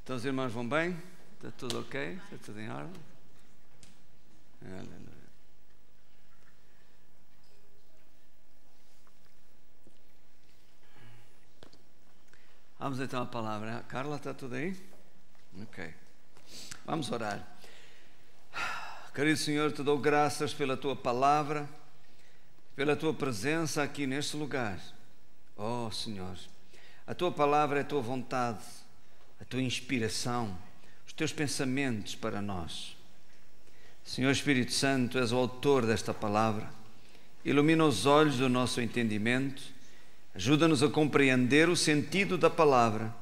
Então os irmãos vão bem? Está tudo ok? Está tudo em ordem? Aleluia. Vamos então à palavra. Carla, está tudo aí? Ok. Vamos orar. Querido Senhor, te dou graças pela tua palavra, pela tua presença aqui neste lugar. Oh Senhor, a tua palavra é a tua vontade, a tua inspiração, os teus pensamentos para nós. Senhor Espírito Santo, és o autor desta palavra. Ilumina os olhos do nosso entendimento, ajuda-nos a compreender o sentido da palavra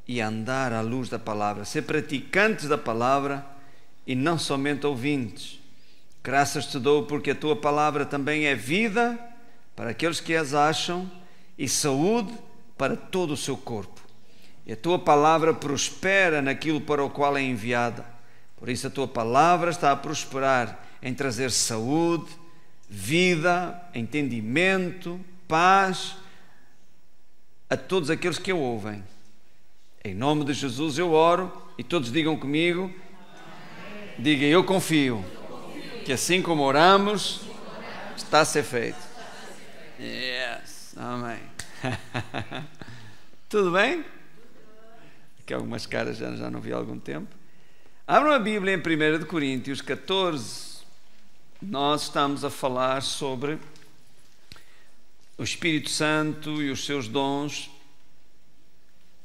e a andar à luz da palavra, ser praticantes da palavra e não somente ouvintes. Graças te dou porque a tua palavra também é vida para aqueles que as acham e saúde para todo o seu corpo. E a tua palavra prospera naquilo para o qual é enviada. Por isso a tua palavra está a prosperar em trazer saúde, vida, entendimento, paz a todos aqueles que a ouvem. Em nome de Jesus eu oro e todos digam comigo, diga eu confio que assim como oramos está a ser feito. Yes, amém. Tudo bem? Aqui algumas caras já não vi há algum tempo. Abram a Bíblia em 1 Coríntios 14. Nós estamos a falar sobre o Espírito Santo e os seus dons.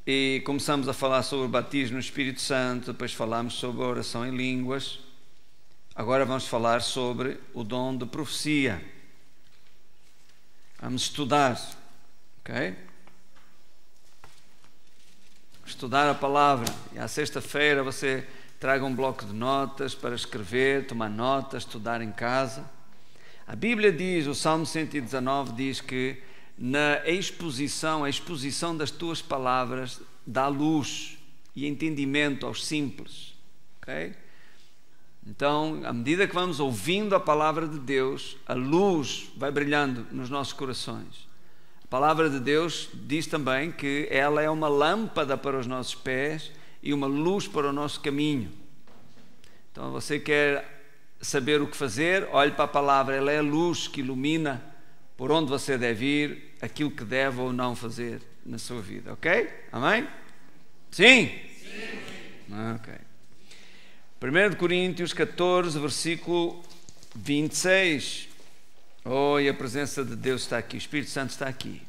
E começamos a falar sobre o batismo no Espírito Santo, depois falamos sobre a oração em línguas. Agora vamos falar sobre o dom de profecia. Vamos estudar, ok? Estudar a palavra. E à sexta-feira você traga um bloco de notas para escrever, tomar notas, estudar em casa. A Bíblia diz, o Salmo 119 diz que a exposição das tuas palavras dá luz e entendimento aos simples, ok? Então, à medida que vamos ouvindo a palavra de Deus, a luz vai brilhando nos nossos corações. A palavra de Deus diz também que ela é uma lâmpada para os nossos pés e uma luz para o nosso caminho. Então, você quer saber o que fazer? Olhe para a palavra, ela é a luz que ilumina por onde você deve ir, aquilo que deve ou não fazer na sua vida, ok? Amém? Sim? Sim. Ok. 1 Coríntios 14, versículo 26. Oh, e a presença de Deus está aqui, o Espírito Santo está aqui,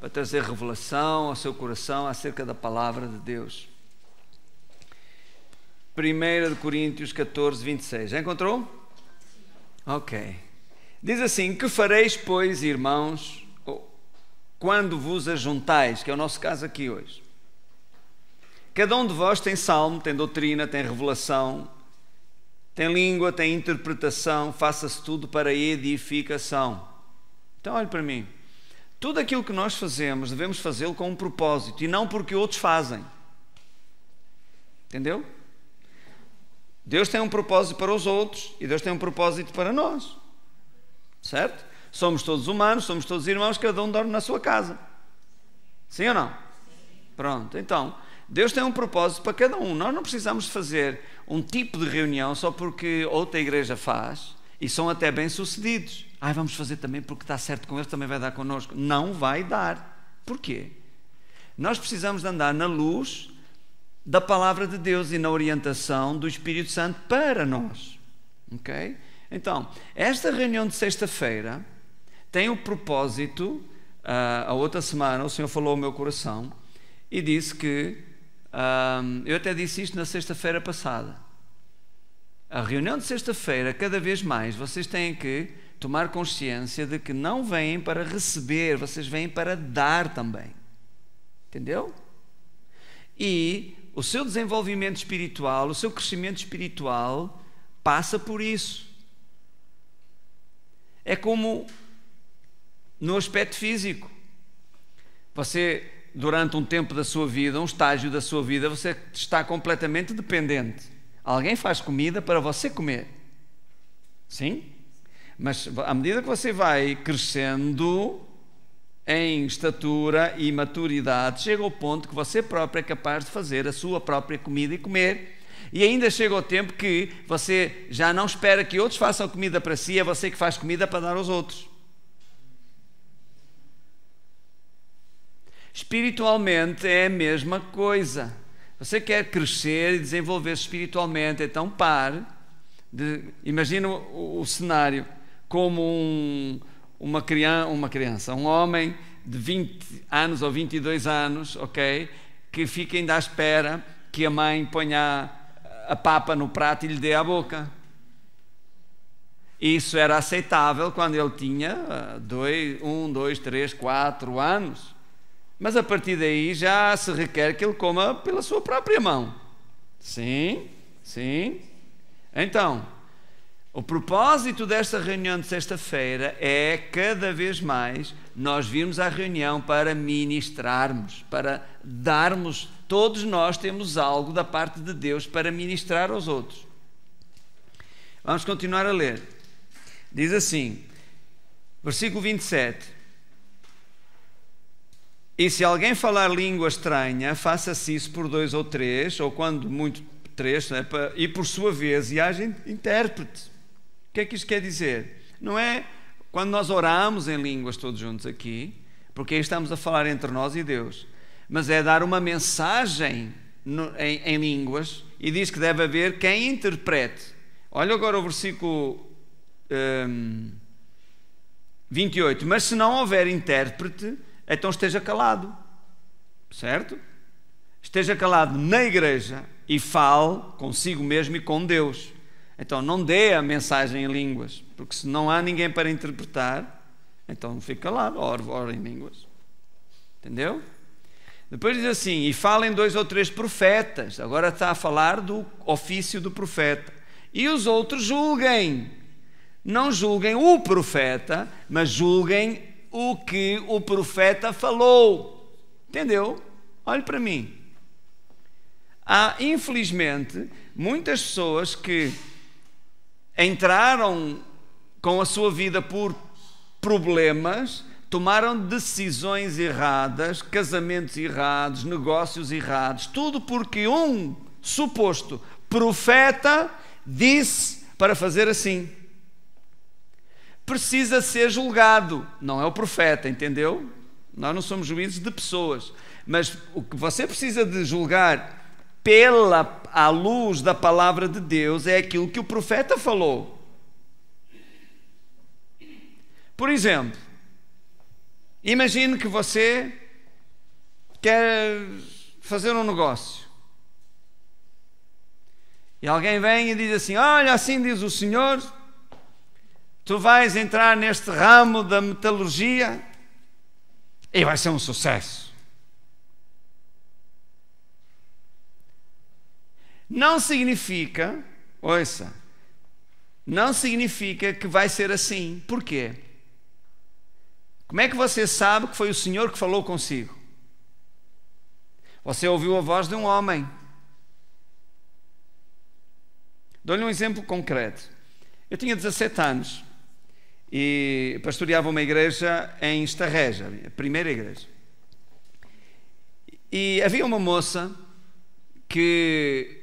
para trazer revelação ao seu coração acerca da palavra de Deus. 1 Coríntios 14, 26. Já encontrou? Ok. Diz assim, que fareis, pois, irmãos, quando vos ajuntais, que é o nosso caso aqui hoje? Cada um de vós tem salmo, tem doutrina, tem revelação, tem língua, tem interpretação, faça-se tudo para edificação. Então, olhe para mim. Tudo aquilo que nós fazemos, devemos fazê-lo com um propósito, e não porque outros fazem. Entendeu? Deus tem um propósito para os outros, e Deus tem um propósito para nós. Certo? Somos todos humanos, somos todos irmãos, cada um dorme na sua casa. Sim ou não? Pronto, então, Deus tem um propósito para cada um. Nós não precisamos fazer um tipo de reunião só porque outra igreja faz e são até bem-sucedidos. Vamos fazer também porque está certo com eles, também vai dar connosco. Não vai dar. Porquê? Nós precisamos de andar na luz da palavra de Deus e na orientação do Espírito Santo para nós. Ok? Então, esta reunião de sexta-feira tem o propósito, a outra semana o Senhor falou ao meu coração e disse que, eu até disse isto na sexta-feira passada, a reunião de sexta-feira, cada vez mais, vocês têm que tomar consciência de que não vêm para receber, vocês vêm para dar também. Entendeu? E o seu desenvolvimento espiritual, o seu crescimento espiritual passa por isso. É como no aspecto físico. Você, durante um tempo da sua vida, um estágio da sua vida, você está completamente dependente. Alguém faz comida para você comer. Sim? Mas à medida que você vai crescendo, em estatura e maturidade, chega ao ponto que você próprio é capaz de fazer a sua própria comida e comer. E ainda chega ao tempo que você já não espera que outros façam comida para si, é você que faz comida para dar aos outros. Espiritualmente é a mesma coisa. Você quer crescer e desenvolver-se espiritualmente, então pare. Imagina o cenário como uma criança, um homem de 20 anos ou 22 anos, ok? Que fica ainda à espera que a mãe ponha a papa no prato e lhe dê à boca. Isso era aceitável quando ele tinha 1, 2, 3, 4 anos. Mas a partir daí já se requer que ele coma pela sua própria mão. Sim, sim. Então, o propósito desta reunião de sexta-feira é cada vez mais nós virmos à reunião para ministrarmos, para darmos. Todos nós temos algo da parte de Deus para ministrar aos outros. Vamos continuar a ler. Diz assim, versículo 27. E se alguém falar língua estranha, faça-se isso por 2 ou 3, ou quando muito 3, e por sua vez, e haja intérprete. O que é que isto quer dizer? Não é quando nós oramos em línguas todos juntos aqui, porque aí estamos a falar entre nós e Deus, mas é dar uma mensagem em línguas, e diz que deve haver quem interprete. Olha agora o versículo 28. Mas se não houver intérprete, então esteja calado, certo? Esteja calado na igreja e fale consigo mesmo e com Deus. Então não dê a mensagem em línguas, porque se não há ninguém para interpretar, então fique calado, ora em línguas. Entendeu? Depois diz assim, e falem 2 ou 3 profetas. Agora está a falar do ofício do profeta. E os outros julguem. Não julguem o profeta, mas julguem o que o profeta falou. Entendeu? Olhe para mim. Há, infelizmente, muitas pessoas que entraram com a sua vida por problemas, tomaram decisões erradas, casamentos errados, negócios errados, tudo porque um suposto profeta disse para fazer assim. Precisa ser julgado, não é o profeta, entendeu? Nós não somos juízes de pessoas, mas o que você precisa de julgar à luz da palavra de Deus é aquilo que o profeta falou. Por exemplo, imagine que você quer fazer um negócio e alguém vem e diz assim, olha, assim diz o Senhor, tu vais entrar neste ramo da metalurgia e vai ser um sucesso. Não significa, ouça, não significa que vai ser assim. Porquê? Como é que você sabe que foi o Senhor que falou consigo? Você ouviu a voz de um homem. Dou-lhe um exemplo concreto. Eu tinha 17 anos e pastoreava uma igreja em Estarreja, a primeira igreja. E havia uma moça que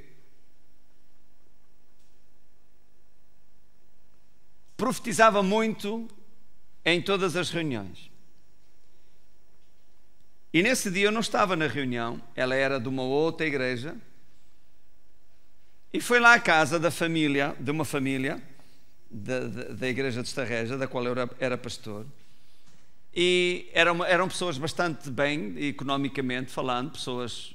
profetizava muito em todas as reuniões. E nesse dia eu não estava na reunião, ela era de uma outra igreja, e foi lá à casa de uma família da igreja de Estarreja, da qual eu era pastor, e eram pessoas bastante bem, economicamente falando, pessoas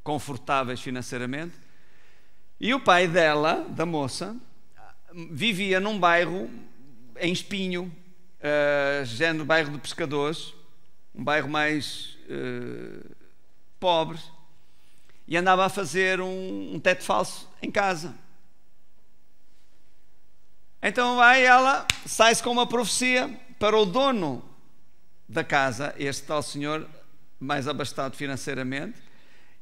confortáveis financeiramente, e o pai dela, da moça, vivia num bairro em Espinho, género bairro de pescadores, um bairro mais pobre, e andava a fazer um teto falso em casa. Então vai ela, sai-se com uma profecia para o dono da casa, este tal senhor mais abastado financeiramente,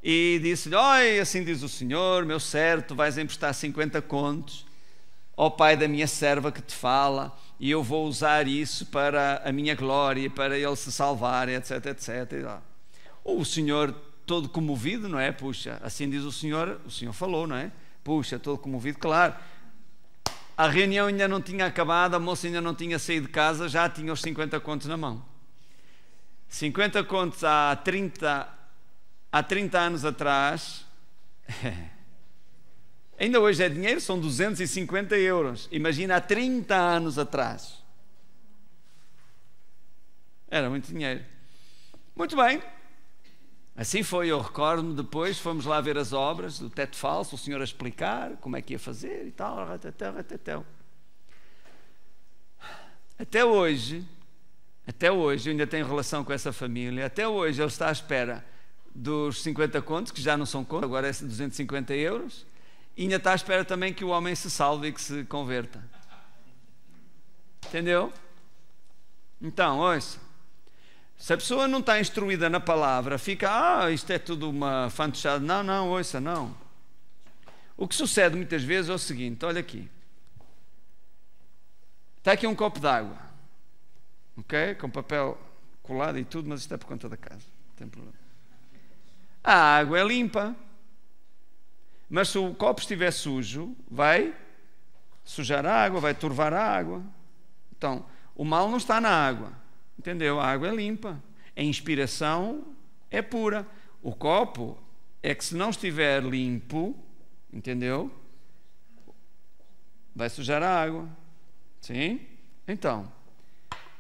e disse-lhe, olha, assim diz o Senhor, meu servo, tu vais emprestar 50 contos ao pai da minha serva que te fala, e eu vou usar isso para a minha glória, para ele se salvar, etc, etc. O senhor todo comovido, não é? Puxa, assim diz o senhor falou, não é? Puxa, todo comovido, claro. A reunião ainda não tinha acabado, a moça ainda não tinha saído de casa, já tinha os 50 contos na mão. 50 contos há 30 anos atrás, ainda hoje é dinheiro, são 250 euros. Imagina há 30 anos atrás. Era muito dinheiro. Muito bem. Assim foi, eu recordo-me, depois fomos lá ver as obras do teto falso, o senhor a explicar como é que ia fazer e tal. Até hoje, eu ainda tenho relação com essa família, até hoje ele está à espera dos 50 contos, que já não são contos, agora é 250 euros, e ainda está à espera também que o homem se salve e que se converta. Entendeu? Então, ouça. Se a pessoa não está instruída na palavra, fica, isto é tudo uma fantochada. Não, ouça, não. O que sucede muitas vezes é o seguinte, olha aqui. Está aqui um copo d'água, ok? Com papel colado e tudo, mas isto é por conta da casa, não tem problema. A água é limpa, mas se o copo estiver sujo, vai sujar a água, vai turvar a água. Então, o mal não está na água. Entendeu? A água é limpa, a inspiração é pura. O copo é que, se não estiver limpo, entendeu? Vai sujar a água. Sim? Então,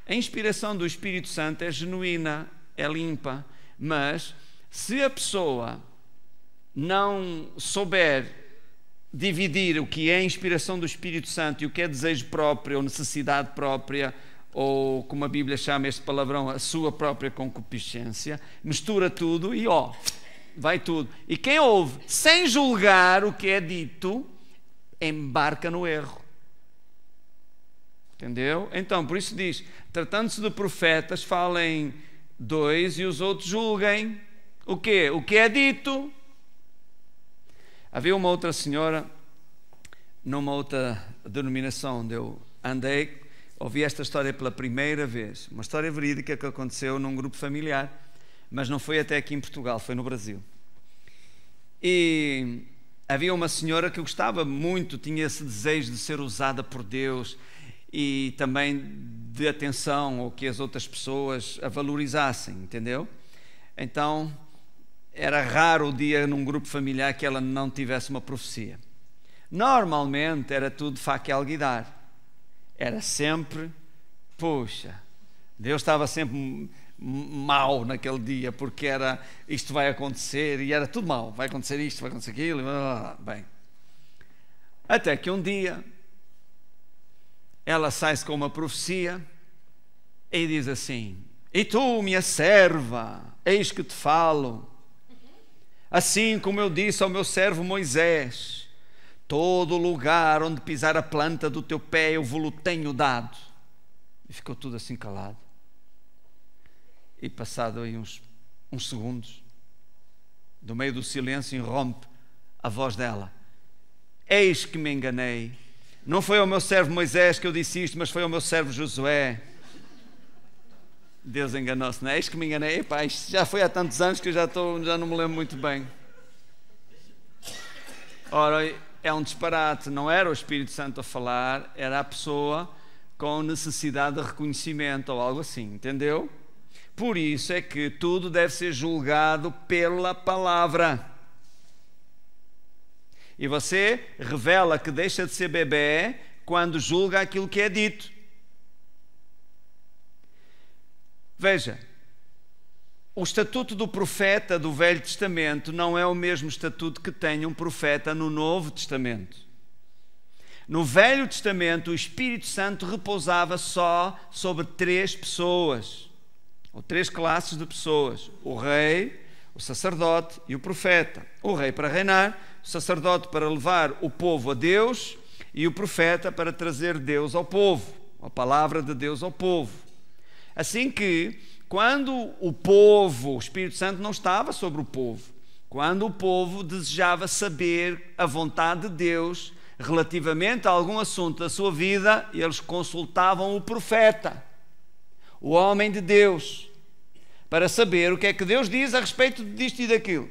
a inspiração do Espírito Santo é genuína, é limpa, mas se a pessoa não souber dividir o que é a inspiração do Espírito Santo e o que é desejo próprio ou necessidade própria, ou como a Bíblia chama este palavrão, a sua própria concupiscência, mistura tudo e vai tudo. E quem ouve sem julgar o que é dito, embarca no erro. Entendeu? Então, por isso diz, tratando-se de profetas, falem dois e os outros julguem o quê? O que é dito. Havia uma outra senhora, numa outra denominação onde eu andei, ouvi esta história pela primeira vez, uma história verídica que aconteceu num grupo familiar, mas não foi até aqui em Portugal, foi no Brasil. E havia uma senhora que gostava muito, tinha esse desejo de ser usada por Deus e também de atenção, ou que as outras pessoas a valorizassem, entendeu? Então, era raro o dia num grupo familiar que ela não tivesse uma profecia. Normalmente era tudo faca e alguidar. Era sempre, puxa, Deus estava sempre mau naquele dia, porque era, isto vai acontecer, e era tudo mau, vai acontecer isto, vai acontecer aquilo, bem. Até que um dia, ela sai-se com uma profecia, e diz assim, e tu, minha serva, eis que te falo, assim como eu disse ao meu servo Moisés, todo lugar onde pisar a planta do teu pé eu vou-lo tenho dado. E ficou tudo assim calado. E passado aí uns segundos, do meio do silêncio, irrompe a voz dela. Eis que me enganei. Não foi ao meu servo Moisés que eu disse isto, mas foi ao meu servo Josué. Deus enganou-se, não é? Eis que me enganei. Epá, isto já foi há tantos anos que eu já não me lembro muito bem. Ora, é um disparate, não era o Espírito Santo a falar, era a pessoa com necessidade de reconhecimento ou algo assim, entendeu? Por isso é que tudo deve ser julgado pela palavra. E você revela que deixa de ser bebé quando julga aquilo que é dito. Veja, o estatuto do profeta do Velho Testamento não é o mesmo estatuto que tem um profeta no Novo Testamento. No Velho Testamento, o Espírito Santo repousava só sobre 3 pessoas, ou 3 classes de pessoas: o rei, o sacerdote e o profeta. O rei para reinar, o sacerdote para levar o povo a Deus e o profeta para trazer Deus ao povo, a palavra de Deus ao povo. Assim que, quando o Espírito Santo não estava sobre o povo, quando o povo desejava saber a vontade de Deus, relativamente a algum assunto da sua vida, eles consultavam o profeta, o homem de Deus, para saber o que é que Deus diz a respeito disto e daquilo.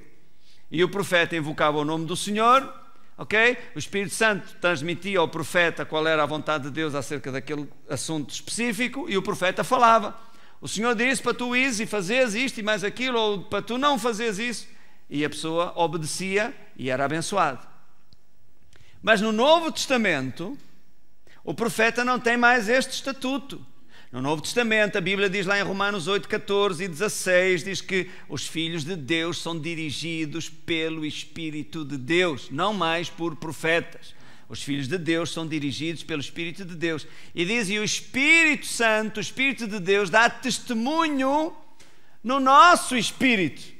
E o profeta invocava o nome do Senhor, ok? O Espírito Santo transmitia ao profeta qual era a vontade de Deus acerca daquele assunto específico, e o profeta falava. O Senhor disse para tu ires e fazeres isto e mais aquilo, ou para tu não fazeres isso, e a pessoa obedecia e era abençoado. Mas no Novo Testamento, o profeta não tem mais este estatuto. No Novo Testamento, a Bíblia diz lá em Romanos 8, 14 e 16, diz que os filhos de Deus são dirigidos pelo Espírito de Deus, não mais por profetas. Os filhos de Deus são dirigidos pelo Espírito de Deus. E diz, e o Espírito Santo, o Espírito de Deus, dá testemunho no nosso espírito.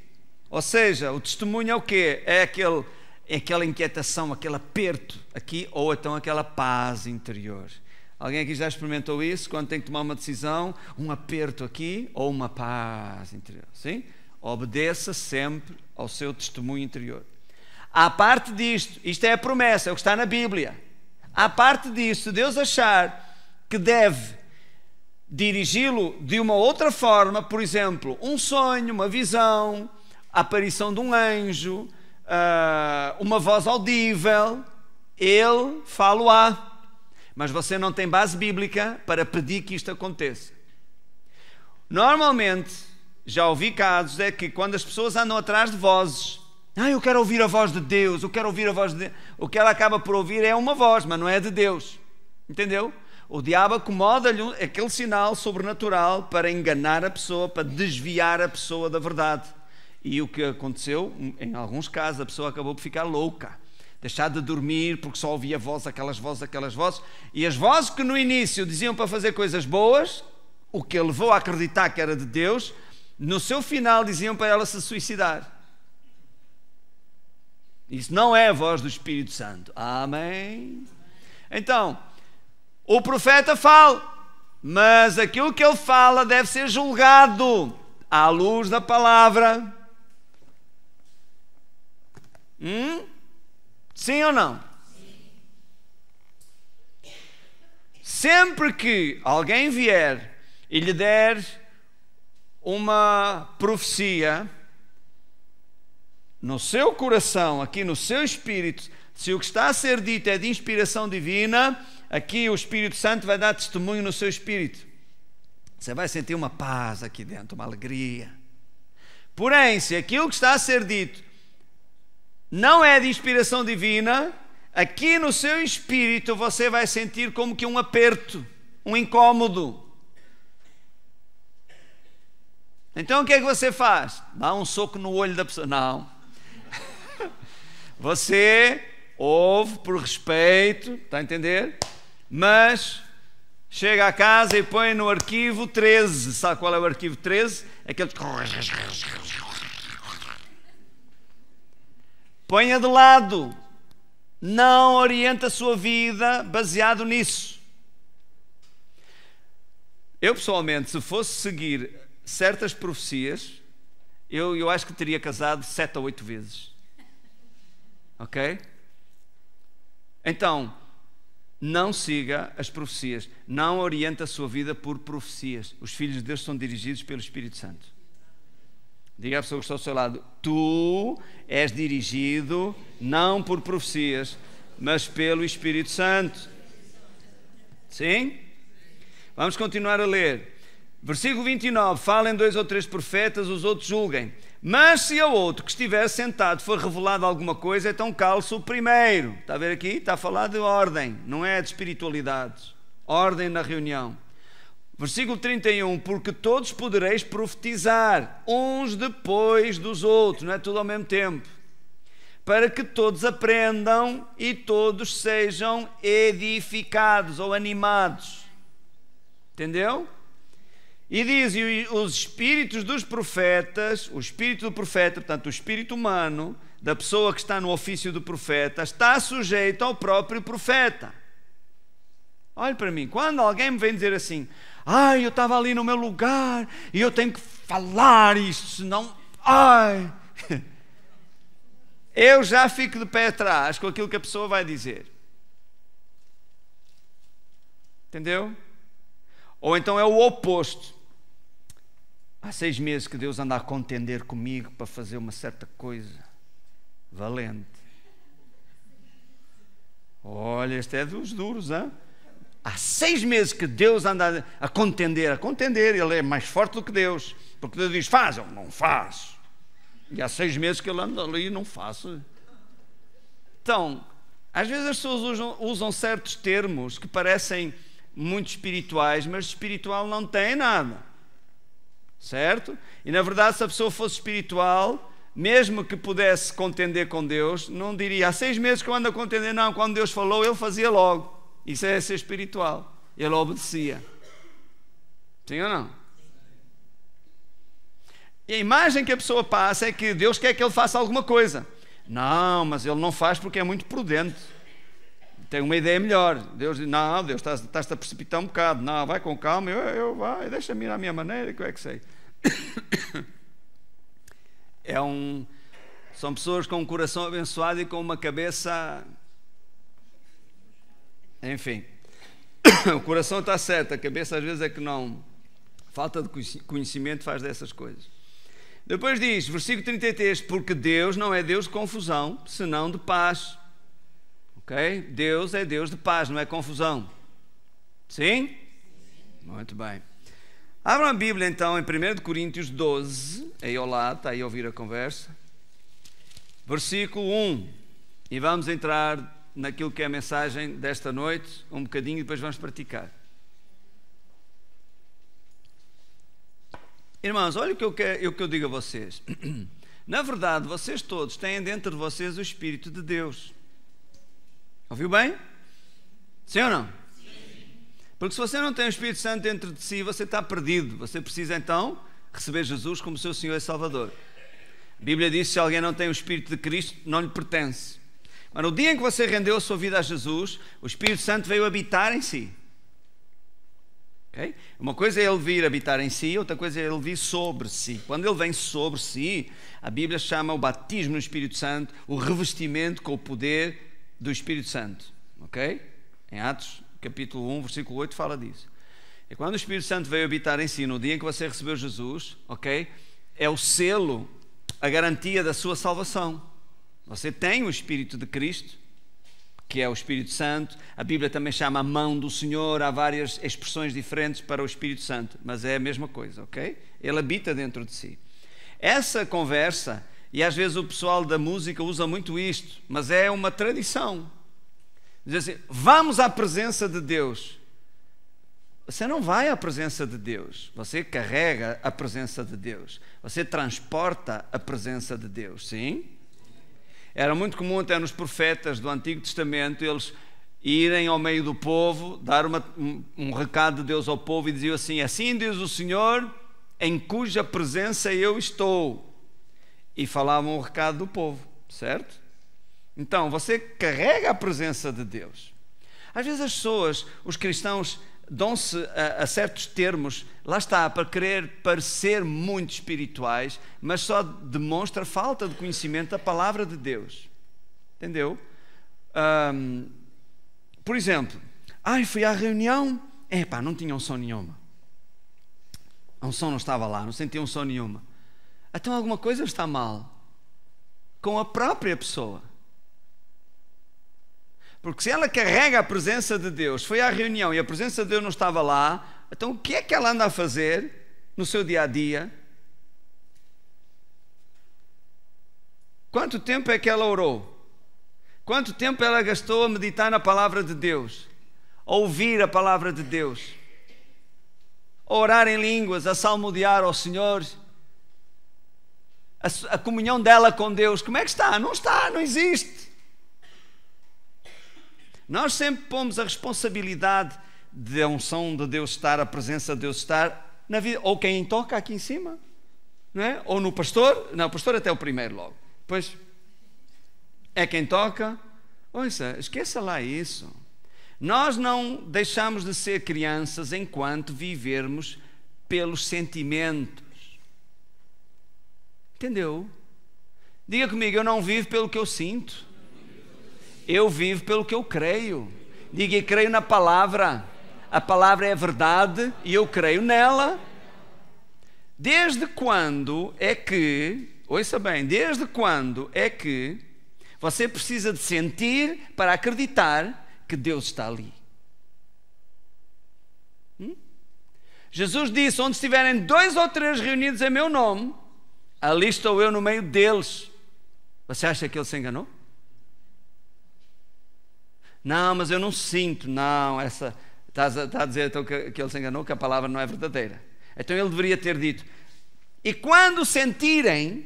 Ou seja, o testemunho é o quê? É aquela inquietação, aquele aperto aqui, ou então aquela paz interior. Alguém aqui já experimentou isso? Quando tem que tomar uma decisão, um aperto aqui ou uma paz interior? Sim? Obedeça sempre ao seu testemunho interior. À parte disto, isto é a promessa, é o que está na Bíblia. À parte disto, se Deus achar que deve dirigi-lo de uma outra forma, por exemplo, um sonho, uma visão, a aparição de um anjo, uma voz audível, ele fala-á. Mas você não tem base bíblica para pedir que isto aconteça. Normalmente, já ouvi casos, é que quando as pessoas andam atrás de vozes, eu quero ouvir a voz de Deus, eu quero ouvir a voz de Deus, o que ela acaba por ouvir é uma voz, mas não é de Deus. Entendeu? O diabo acomoda-lhe aquele sinal sobrenatural para enganar a pessoa, para desviar a pessoa da verdade. E o que aconteceu, em alguns casos, a pessoa acabou por ficar louca, deixar de dormir porque só ouvia voz, aquelas vozes, e as vozes que no início diziam para fazer coisas boas, o que a levou a acreditar que era de Deus, no seu final diziam para ela se suicidar. Isso não é a voz do Espírito Santo. Amém? Então, o profeta fala, mas aquilo que ele fala deve ser julgado à luz da palavra. Sim ou não? Sim. Sempre que alguém vier e lhe der uma profecia no seu coração, aqui no seu espírito, se o que está a ser dito é de inspiração divina, aqui o Espírito Santo vai dar testemunho no seu espírito. Você vai sentir uma paz aqui dentro, uma alegria. Porém, se aquilo que está a ser dito não é de inspiração divina, aqui no seu espírito você vai sentir como que um aperto, um incômodo. Então o que é que você faz? Dá um soco no olho da pessoa? Não. Você ouve por respeito, está a entender? Mas chega a casa e põe no arquivo 13. Sabe qual é o arquivo 13? Aquele... Ponha de lado. Não orienta a sua vida baseado nisso. Eu pessoalmente, se fosse seguir certas profecias, eu acho que teria casado 7 ou 8 vezes. Ok? Então, não siga as profecias. Não oriente a sua vida por profecias. Os filhos de Deus são dirigidos pelo Espírito Santo. Diga à pessoa que está ao seu lado: tu és dirigido não por profecias, mas pelo Espírito Santo. Sim? Vamos continuar a ler. Versículo 29. Falem 2 ou 3 profetas, os outros julguem. Mas se ao outro que estiver sentado for revelado alguma coisa, então cale-se o primeiro. Está a ver aqui? Está a falar de ordem, não é de espiritualidade. Ordem na reunião. Versículo 31, porque todos podereis profetizar, uns depois dos outros, não é tudo ao mesmo tempo, para que todos aprendam e todos sejam edificados ou animados. Entendeu? E diz, e os espíritos dos profetas, o espírito do profeta, portanto o espírito humano, da pessoa que está no ofício do profeta, está sujeito ao próprio profeta. Olhe para mim, quando alguém me vem dizer assim: eu estava ali no meu lugar e eu tenho que falar isto, senão... Eu já fico de pé atrás com aquilo que a pessoa vai dizer. Entendeu? Ou então é o oposto. Há 6 meses que Deus anda a contender comigo para fazer uma certa coisa. Valente. Olha, este é dos duros, hein? Há 6 meses que Deus anda a contender. Ele é mais forte do que Deus. Porque Deus diz, faz, ele não faz. E há 6 meses que ele anda ali e não faz. Então, às vezes as pessoas usam certos termos que parecem muito espirituais, mas espiritual não tem nada. Certo? E na verdade, se a pessoa fosse espiritual, mesmo que pudesse contender com Deus, não diria, há 6 meses que eu ando a contender. Não, quando Deus falou, ele fazia logo. Isso é ser espiritual. Ele obedecia. Sim ou não? E a imagem que a pessoa passa é que Deus quer que ele faça alguma coisa. Não, mas ele não faz porque é muito prudente. Tem uma ideia melhor. Deus diz, não, Deus, estás-te a precipitar um bocado. Não, vai com calma, vai, deixa-me ir à minha maneira, que eu é que sei. São pessoas com um coração abençoado e com uma cabeça... Enfim, o coração está certo, a cabeça às vezes é que não... Falta de conhecimento faz dessas coisas. Depois diz, versículo 33, porque Deus não é Deus de confusão, senão de paz. Ok? Deus é Deus de paz, não é confusão. Sim? Muito bem. Abram a Bíblia então em 1 Coríntios 12, aí ao lado, está aí a ouvir a conversa. Versículo 1. E vamos entrar naquilo que é a mensagem desta noite, um bocadinho, e depois vamos praticar. Irmãos, olha o que eu digo a vocês. Na verdade, vocês todos têm dentro de vocês o Espírito de Deus. Ouviu bem? Sim ou não? Sim. Porque se você não tem o Espírito Santo dentro de si, você está perdido. Você precisa então receber Jesus como seu Senhor e Salvador. A Bíblia diz que se alguém não tem o Espírito de Cristo, não lhe pertence. Mas no dia em que você rendeu a sua vida a Jesus, o Espírito Santo veio habitar em si. Okay? Uma coisa é ele vir habitar em si, outra coisa é ele vir sobre si. Quando ele vem sobre si, a Bíblia chama o batismo no Espírito Santo o revestimento com o poder do Espírito Santo. Ok? Em Atos capítulo 1, versículo 8 fala disso. E quando o Espírito Santo veio habitar em si, no dia em que você recebeu Jesus, ok? É o selo, a garantia da sua salvação. Você tem o Espírito de Cristo, que é o Espírito Santo. A Bíblia também chama a mão do Senhor. Há várias expressões diferentes para o Espírito Santo, mas é a mesma coisa, ok? Ele habita dentro de si. Essa conversa, e às vezes o pessoal da música usa muito isto, mas é uma tradição. Diz assim, vamos à presença de Deus. Você não vai à presença de Deus, você carrega a presença de Deus. Você transporta a presença de Deus, sim? Era muito comum até nos profetas do Antigo Testamento, eles irem ao meio do povo, dar um recado de Deus ao povo e diziam assim, assim diz o Senhor, em cuja presença eu estou. E falavam o recado do povo, certo? Então, você carrega a presença de Deus. Às vezes as pessoas, os cristãos, dão-se a certos termos, lá está, para querer parecer muito espirituais, mas só demonstra falta de conhecimento da palavra de Deus. Entendeu? Por exemplo, fui à reunião, não tinha unção nenhuma. A unção não estava lá, não sentia unção nenhuma. Então alguma coisa está mal com a própria pessoa. Porque se ela carrega a presença de Deus, foi à reunião e a presença de Deus não estava lá, então o que é que ela anda a fazer no seu dia a dia? Quanto tempo é que ela orou? Quanto tempo ela gastou a meditar na palavra de Deus? A ouvir a palavra de Deus? A orar em línguas, a salmodiar ao Senhor? A comunhão dela com Deus, como é que está? Não está, não existe. Nós sempre pomos a responsabilidade de a unção de Deus estar, a presença de Deus estar na vida, ou quem toca aqui em cima, não é? Ou no pastor, não, o pastor até o primeiro logo, depois é quem toca. Ouça, esqueça lá isso. Nós não deixamos de ser crianças enquanto vivermos pelos sentimentos. Entendeu? Diga comigo, eu não vivo pelo que eu sinto. Eu vivo pelo que eu creio. Diga, creio na palavra. A palavra é verdade e eu creio nela. Desde quando é que, ouça bem, desde quando é que você precisa de sentir para acreditar que Deus está ali? Jesus disse: onde estiverem 2 ou 3 reunidos em meu nome, ali estou eu no meio deles. Você acha que ele se enganou? Não, mas eu não sinto. Não, está a dizer então que ele se enganou, que a palavra não é verdadeira. Então ele deveria ter dito: e quando sentirem,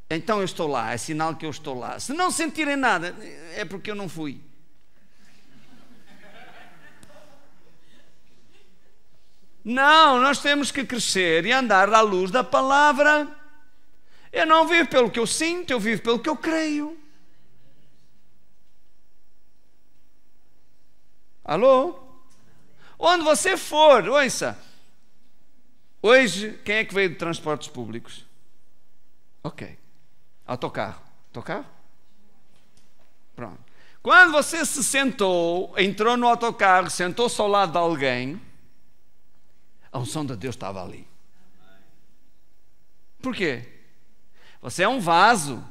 então eu estou lá, é sinal que eu estou lá. Se não sentirem nada, é porque eu não fui. Não, nós temos que crescer e andar à luz da palavra. Eu não vivo pelo que eu sinto, eu vivo pelo que eu creio. Alô? Onde você for, ouça. Hoje, quem é que veio de transportes públicos? Ok. Autocarro. Autocarro? Pronto. Quando você se sentou, entrou no autocarro, sentou-se ao lado de alguém, a unção de Deus estava ali. Por quê? Você é um vaso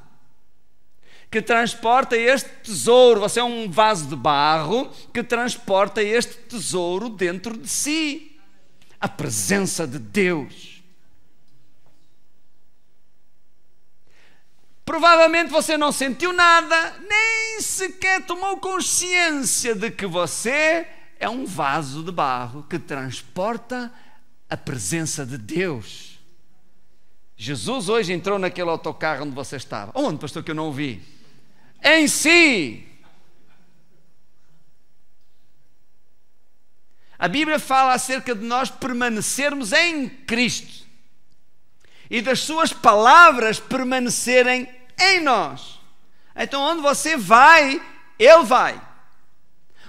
que transporta este tesouro. Você é um vaso de barro que transporta este tesouro dentro de si. A presença de Deus. Provavelmente você não sentiu nada, nem sequer tomou consciência de que você é um vaso de barro que transporta a presença de Deus. Jesus hoje entrou naquele autocarro onde você estava. Onde, pastor, que eu não ouvi? Em si. A Bíblia fala acerca de nós permanecermos em Cristo e das suas palavras permanecerem em nós. Então onde você vai, Ele vai.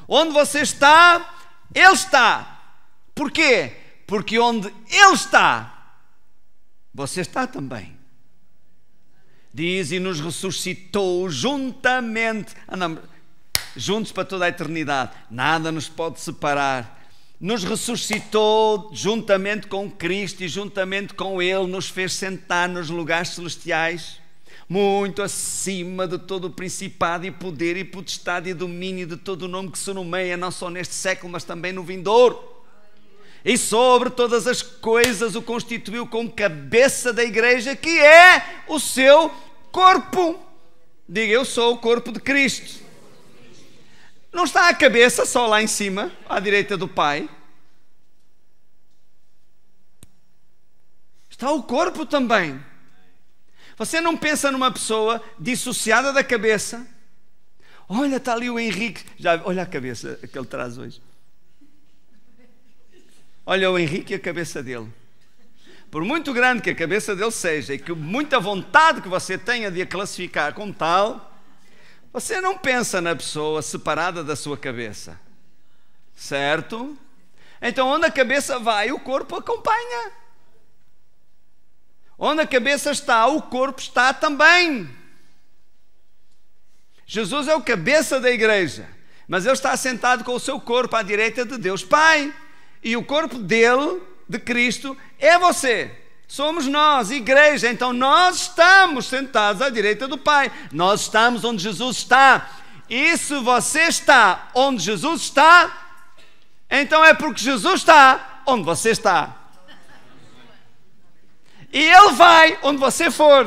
Onde você está, Ele está. Por quê? Porque onde Ele está, você está também. Diz: e nos ressuscitou juntamente. Andamos juntos para toda a eternidade. Nada nos pode separar. Nos ressuscitou juntamente com Cristo e juntamente com Ele nos fez sentar nos lugares celestiais, muito acima de todo o principado e poder e potestade e domínio de todo o nome que se nomeia, não só neste século, mas também no vindouro. E sobre todas as coisas o constituiu como cabeça da igreja, que é o seu corpo. Diga: eu sou o corpo de Cristo. Não está a cabeça só lá em cima, à direita do Pai? Está o corpo também. Você não pensa numa pessoa dissociada da cabeça? Olha, está ali o Henrique. Olha a cabeça que ele traz hoje. Olha o Henrique e a cabeça dele. Por muito grande que a cabeça dele seja e que muita vontade que você tenha de a classificar como tal, você não pensa na pessoa separada da sua cabeça. Certo? Então onde a cabeça vai, o corpo acompanha. Onde a cabeça está, o corpo está também. Jesus é o cabeça da igreja, mas Ele está sentado com o seu corpo à direita de Deus Pai. E o corpo dele, de Cristo, é você. Somos nós, igreja. Então nós estamos sentados à direita do Pai. Nós estamos onde Jesus está. E se você está onde Jesus está, então é porque Jesus está onde você está. E Ele vai onde você for.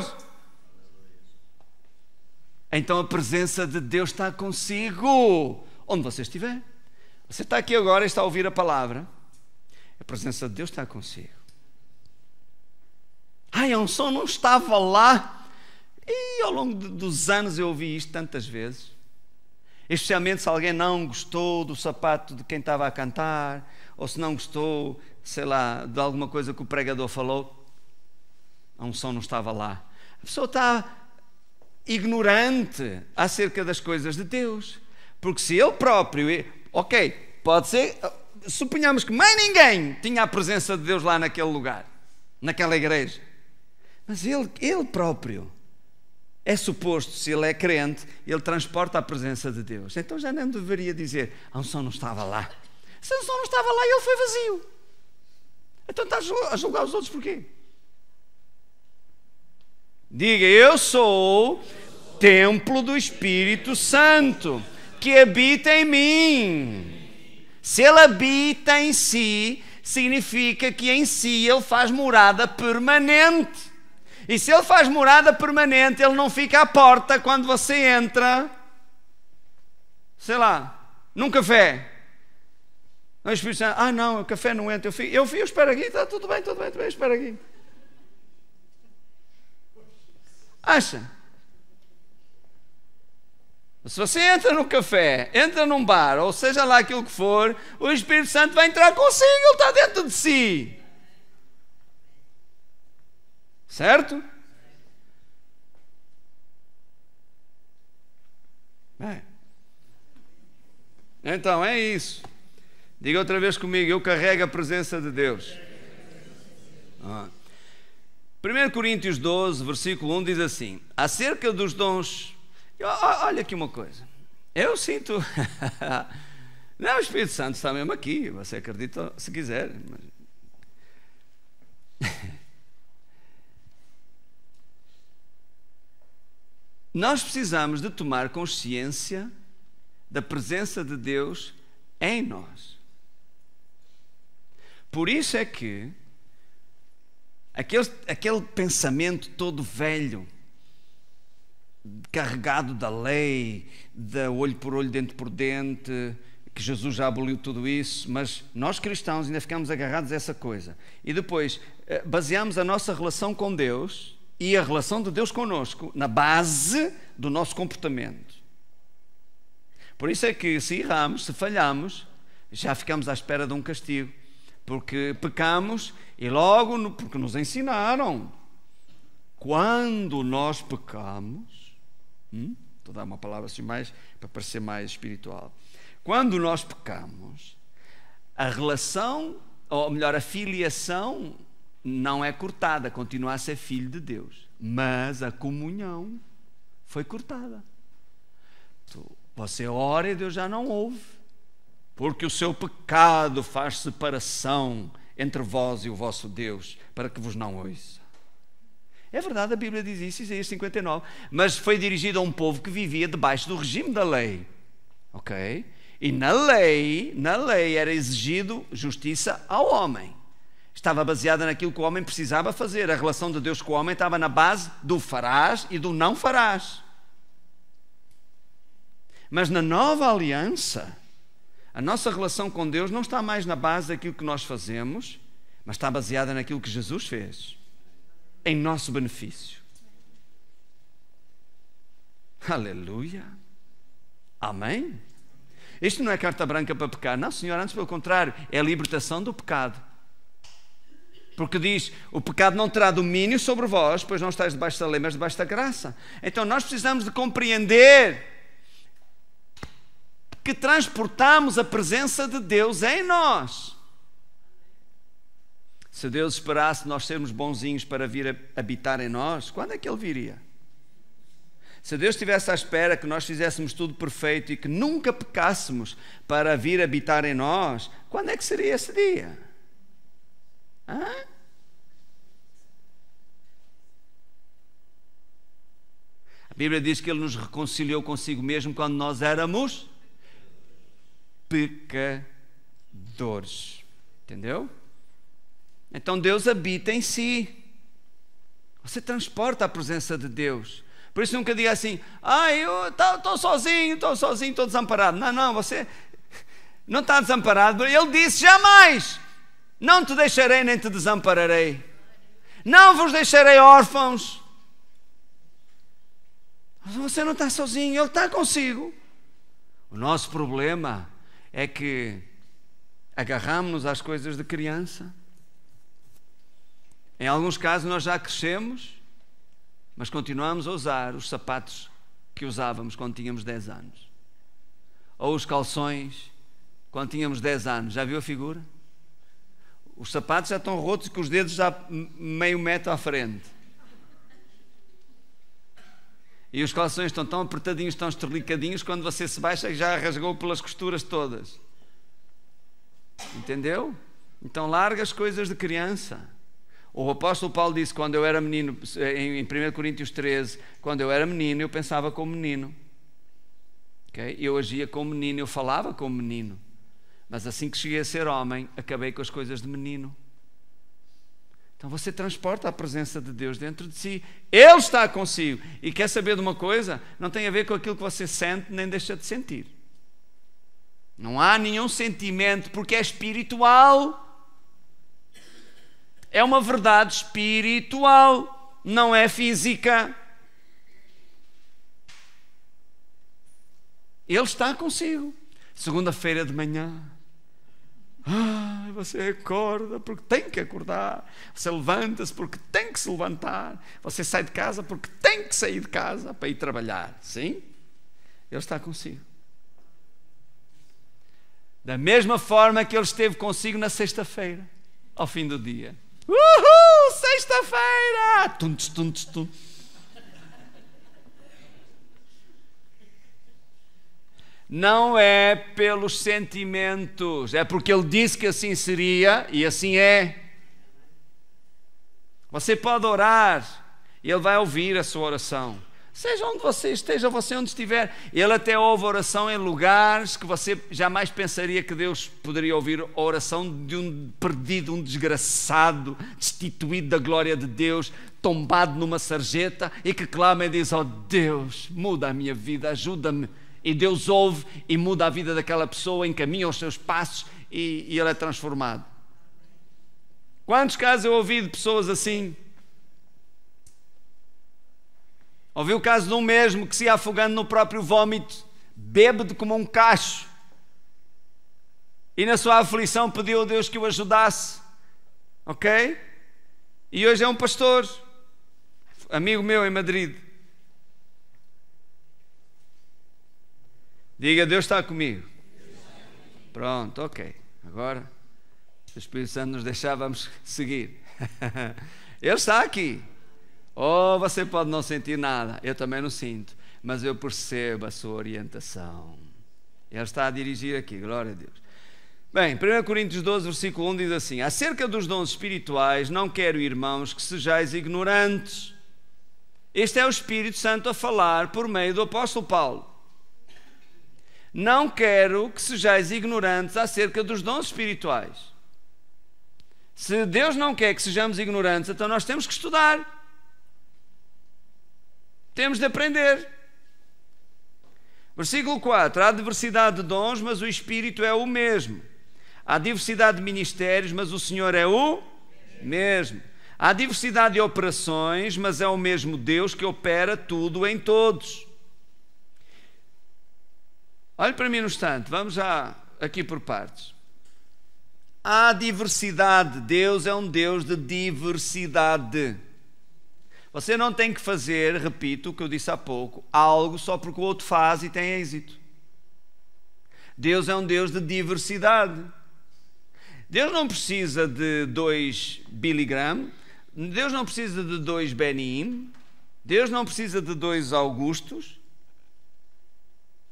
Então a presença de Deus está consigo onde você estiver. Você está aqui agora e está a ouvir a palavra. A presença de Deus está consigo. Ai, a unção não estava lá. E ao longo dos anos eu ouvi isto tantas vezes. Especialmente se alguém não gostou do sapato de quem estava a cantar, ou se não gostou, sei lá, de alguma coisa que o pregador falou. A unção não estava lá. A pessoa está ignorante acerca das coisas de Deus. Porque se ele próprio... Ok, pode ser... Suponhamos que mais ninguém tinha a presença de Deus lá naquele lugar, naquela igreja. Mas ele próprio é suposto, se ele é crente, ele transporta a presença de Deus. Então já não deveria dizer, a unção não estava lá. Se a unção não estava lá, ele foi vazio. Então está a julgar os outros porquê? Diga, eu sou templo do Espírito Santo, que habita em mim. Se ele habita em si, significa que em si ele faz morada permanente. E se ele faz morada permanente, ele não fica à porta quando você entra, sei lá, num café. O Espírito Santo, não, o café não entra. Eu espero aqui, está tudo bem, eu espero aqui. Acha? Se você entra no café, entra num bar, ou seja lá aquilo que for, o Espírito Santo vai entrar consigo, ele está dentro de si. Certo? Bem, então é isso. Diga outra vez comigo, eu carrego a presença de Deus. 1 Coríntios 12, versículo 1 diz assim, acerca dos dons... Olha aqui uma coisa, eu sinto... Não, o Espírito Santo está mesmo aqui, você acredita se quiser. Mas... Nós precisamos de tomar consciência da presença de Deus em nós. Por isso é que aquele pensamento todo velho, carregado da lei, de olho por olho, dente por dente, que Jesus já aboliu tudo isso, mas nós cristãos ainda ficamos agarrados a essa coisa. E depois baseamos a nossa relação com Deus e a relação de Deus connosco na base do nosso comportamento. Por isso é que se erramos, se falhamos, já ficamos à espera de um castigo, porque pecamos e logo, porque nos ensinaram, quando nós pecamos, estou a dar uma palavra assim mais, para parecer mais espiritual, quando nós pecamos, a relação, ou melhor, a filiação não é cortada, continua a ser filho de Deus, mas a comunhão foi cortada. Você ora e Deus já não ouve, porque o seu pecado faz separação entre vós e o vosso Deus, para que vos não ouça. É verdade, a Bíblia diz isso, Isaías 59, mas foi dirigido a um povo que vivia debaixo do regime da lei, ok? E na lei era exigido justiça ao homem. Estava baseada naquilo que o homem precisava fazer. A relação de Deus com o homem estava na base do farás e do não farás. Mas na nova aliança, a nossa relação com Deus não está mais na base daquilo que nós fazemos, mas está baseada naquilo que Jesus fez, em nosso benefício. Aleluia. Amém? Isto não é carta branca para pecar. Não, Senhor, antes pelo contrário, é a libertação do pecado. Porque diz, o pecado não terá domínio sobre vós, pois não estáis debaixo da lei, mas debaixo da graça. Então nós precisamos de compreender que transportamos a presença de Deus em nós. Se Deus esperasse nós sermos bonzinhos para vir habitar em nós, quando é que Ele viria? Se Deus estivesse à espera que nós fizéssemos tudo perfeito e que nunca pecássemos para vir habitar em nós, quando é que seria esse dia? A Bíblia diz que Ele nos reconciliou consigo mesmo quando nós éramos pecadores. Entendeu? Então Deus habita em si. Você transporta a presença de Deus. Por isso nunca diga assim, eu estou sozinho, estou desamparado. Não, você não está desamparado. Ele disse, jamais, não te deixarei nem te desampararei. Não vos deixarei órfãos. Mas você não está sozinho, Ele está consigo. O nosso problema é que agarramos-nos às coisas de criança. Em alguns casos nós já crescemos, mas continuamos a usar os sapatos que usávamos quando tínhamos 10 anos. Ou os calções quando tínhamos 10 anos. Já viu a figura? Os sapatos já estão rotos com os dedos já meio metro à frente. E os calções estão tão apertadinhos, tão esterlicadinhos, quando você se baixa já rasgou pelas costuras todas. Entendeu? Então larga as coisas de criança. O apóstolo Paulo disse, quando eu era menino, em 1 Coríntios 13, quando eu era menino, eu pensava como menino. Okay? Eu agia como menino, eu falava como menino. Mas assim que cheguei a ser homem, acabei com as coisas de menino. Então você transporta a presença de Deus dentro de si. Ele está consigo. E quer saber de uma coisa? Não tem a ver com aquilo que você sente nem deixa de sentir. Não há nenhum sentimento, porque é espiritual. É uma verdade espiritual, não é física. Ele está consigo. Segunda-feira de manhã, você acorda porque tem que acordar. Você levanta-se porque tem que se levantar. Você sai de casa porque tem que sair de casa para ir trabalhar. Sim? Ele está consigo. Da mesma forma que Ele esteve consigo na sexta-feira, ao fim do dia. Uhul! Sexta-feira! Tuntes, tuntes, tuntes. Não é pelos sentimentos, é porque Ele disse que assim seria e assim é. Você pode orar e Ele vai ouvir a sua oração. Seja onde você esteja, você onde estiver. Ele até ouve oração em lugares que você jamais pensaria que Deus poderia ouvir a oração de um perdido, um desgraçado, destituído da glória de Deus, tombado numa sarjeta e que clama e diz: oh Deus, muda a minha vida, ajuda-me. E Deus ouve e muda a vida daquela pessoa, encaminha os seus passos e ele é transformado. Quantos casos eu ouvi de pessoas assim? Ouvi o caso de um mesmo que se ia afogando no próprio vômito, bêbado como um cacho. E na sua aflição pediu a Deus que o ajudasse. Ok? E hoje é um pastor, amigo meu em Madrid. Diga: Deus está comigo. Pronto, ok. Agora, o Espírito Santo nos deixar, vamos seguir. Ele está aqui. Oh, você pode não sentir nada, eu também não sinto, mas eu percebo a sua orientação. Ele está a dirigir aqui, glória a Deus. Bem, 1 Coríntios 12, versículo 1 diz assim: acerca dos dons espirituais, não quero, irmãos, que sejais ignorantes. Este é o Espírito Santo a falar por meio do apóstolo Paulo. Não quero que sejais ignorantes acerca dos dons espirituais. Se Deus não quer que sejamos ignorantes, então nós temos que estudar. Temos de aprender. Versículo 4. Há diversidade de dons, mas o Espírito é o mesmo. Há diversidade de ministérios, mas o Senhor é o mesmo. Há diversidade de operações, mas é o mesmo Deus que opera tudo em todos. Olhe para mim no instante, vamos já aqui por partes. Há diversidade. Deus é um Deus de diversidade. Você não tem que fazer, repito o que eu disse há pouco, algo só porque o outro faz e tem êxito. Deus é um Deus de diversidade. Deus não precisa de 2 Billy Graham, Deus não precisa de 2 Benin, Deus não precisa de 2 Augustos.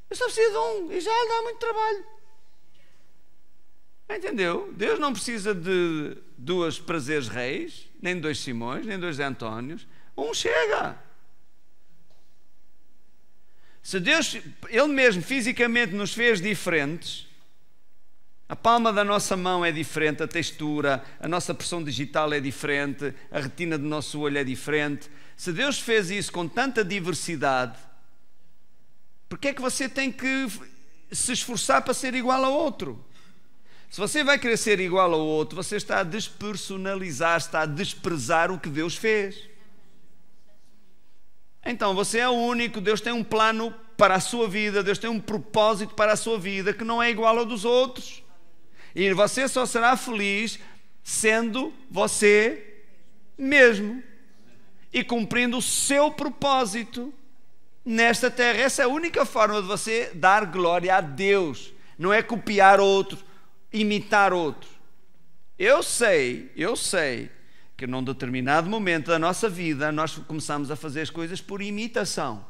Deus só precisa de um e já lhe dá muito trabalho. Entendeu? Deus não precisa de 2 Prazeres Reis, nem 2 Simões, nem 2 Antónios. Um chega. Se Deus, Ele mesmo fisicamente nos fez diferentes, a palma da nossa mão é diferente, a textura, a nossa pressão digital é diferente, a retina do nosso olho é diferente. Se Deus fez isso com tanta diversidade, por que é que você tem que se esforçar para ser igual ao outro? Se você vai querer ser igual ao outro, você está a despersonalizar, está a desprezar o que Deus fez. Então você é o único. Deus tem um plano para a sua vida, Deus tem um propósito para a sua vida que não é igual ao dos outros. E você só será feliz sendo você mesmo e cumprindo o seu propósito nesta terra. Essa é a única forma de você dar glória a Deus. Não é copiar outro, imitar outro. Eu sei que num determinado momento da nossa vida nós começamos a fazer as coisas por imitação.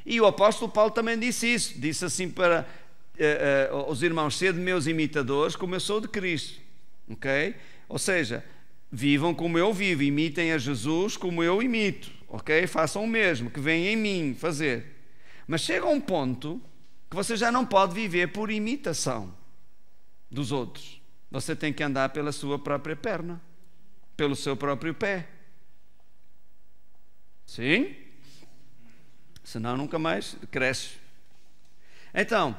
E o apóstolo Paulo também disse isso. Disse assim para os irmãos: sede meus imitadores, como eu sou de Cristo. Ok? Ou seja, vivam como eu vivo, imitem a Jesus como eu imito. Ok? Façam o mesmo, que vem em mim fazer. Mas chega a um ponto que você já não pode viver por imitação dos outros. Você tem que andar pela sua própria perna, pelo seu próprio pé. Sim? Senão nunca mais cresce. Então,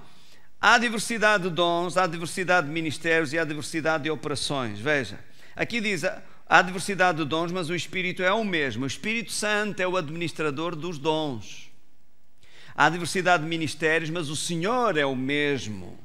há diversidade de dons, há diversidade de ministérios e há diversidade de operações. Veja, aqui diz, há diversidade de dons, mas o Espírito é o mesmo. O Espírito Santo é o administrador dos dons. Há diversidade de ministérios, mas o Senhor é o mesmo.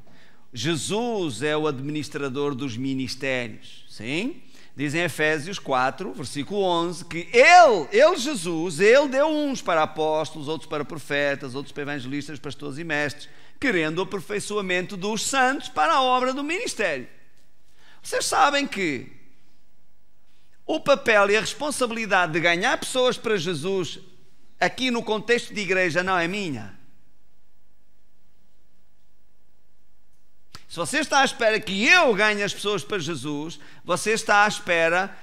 Jesus é o administrador dos ministérios. Sim? Diz em Efésios 4, versículo 11, que Ele, Jesus, Ele deu uns para apóstolos, outros para profetas, outros para evangelistas, pastores e mestres, querendo o aperfeiçoamento dos santos para a obra do ministério. Vocês sabem que o papel e a responsabilidade de ganhar pessoas para Jesus, aqui no contexto de igreja, não é minha. Se você está à espera que eu ganhe as pessoas para Jesus, você está à espera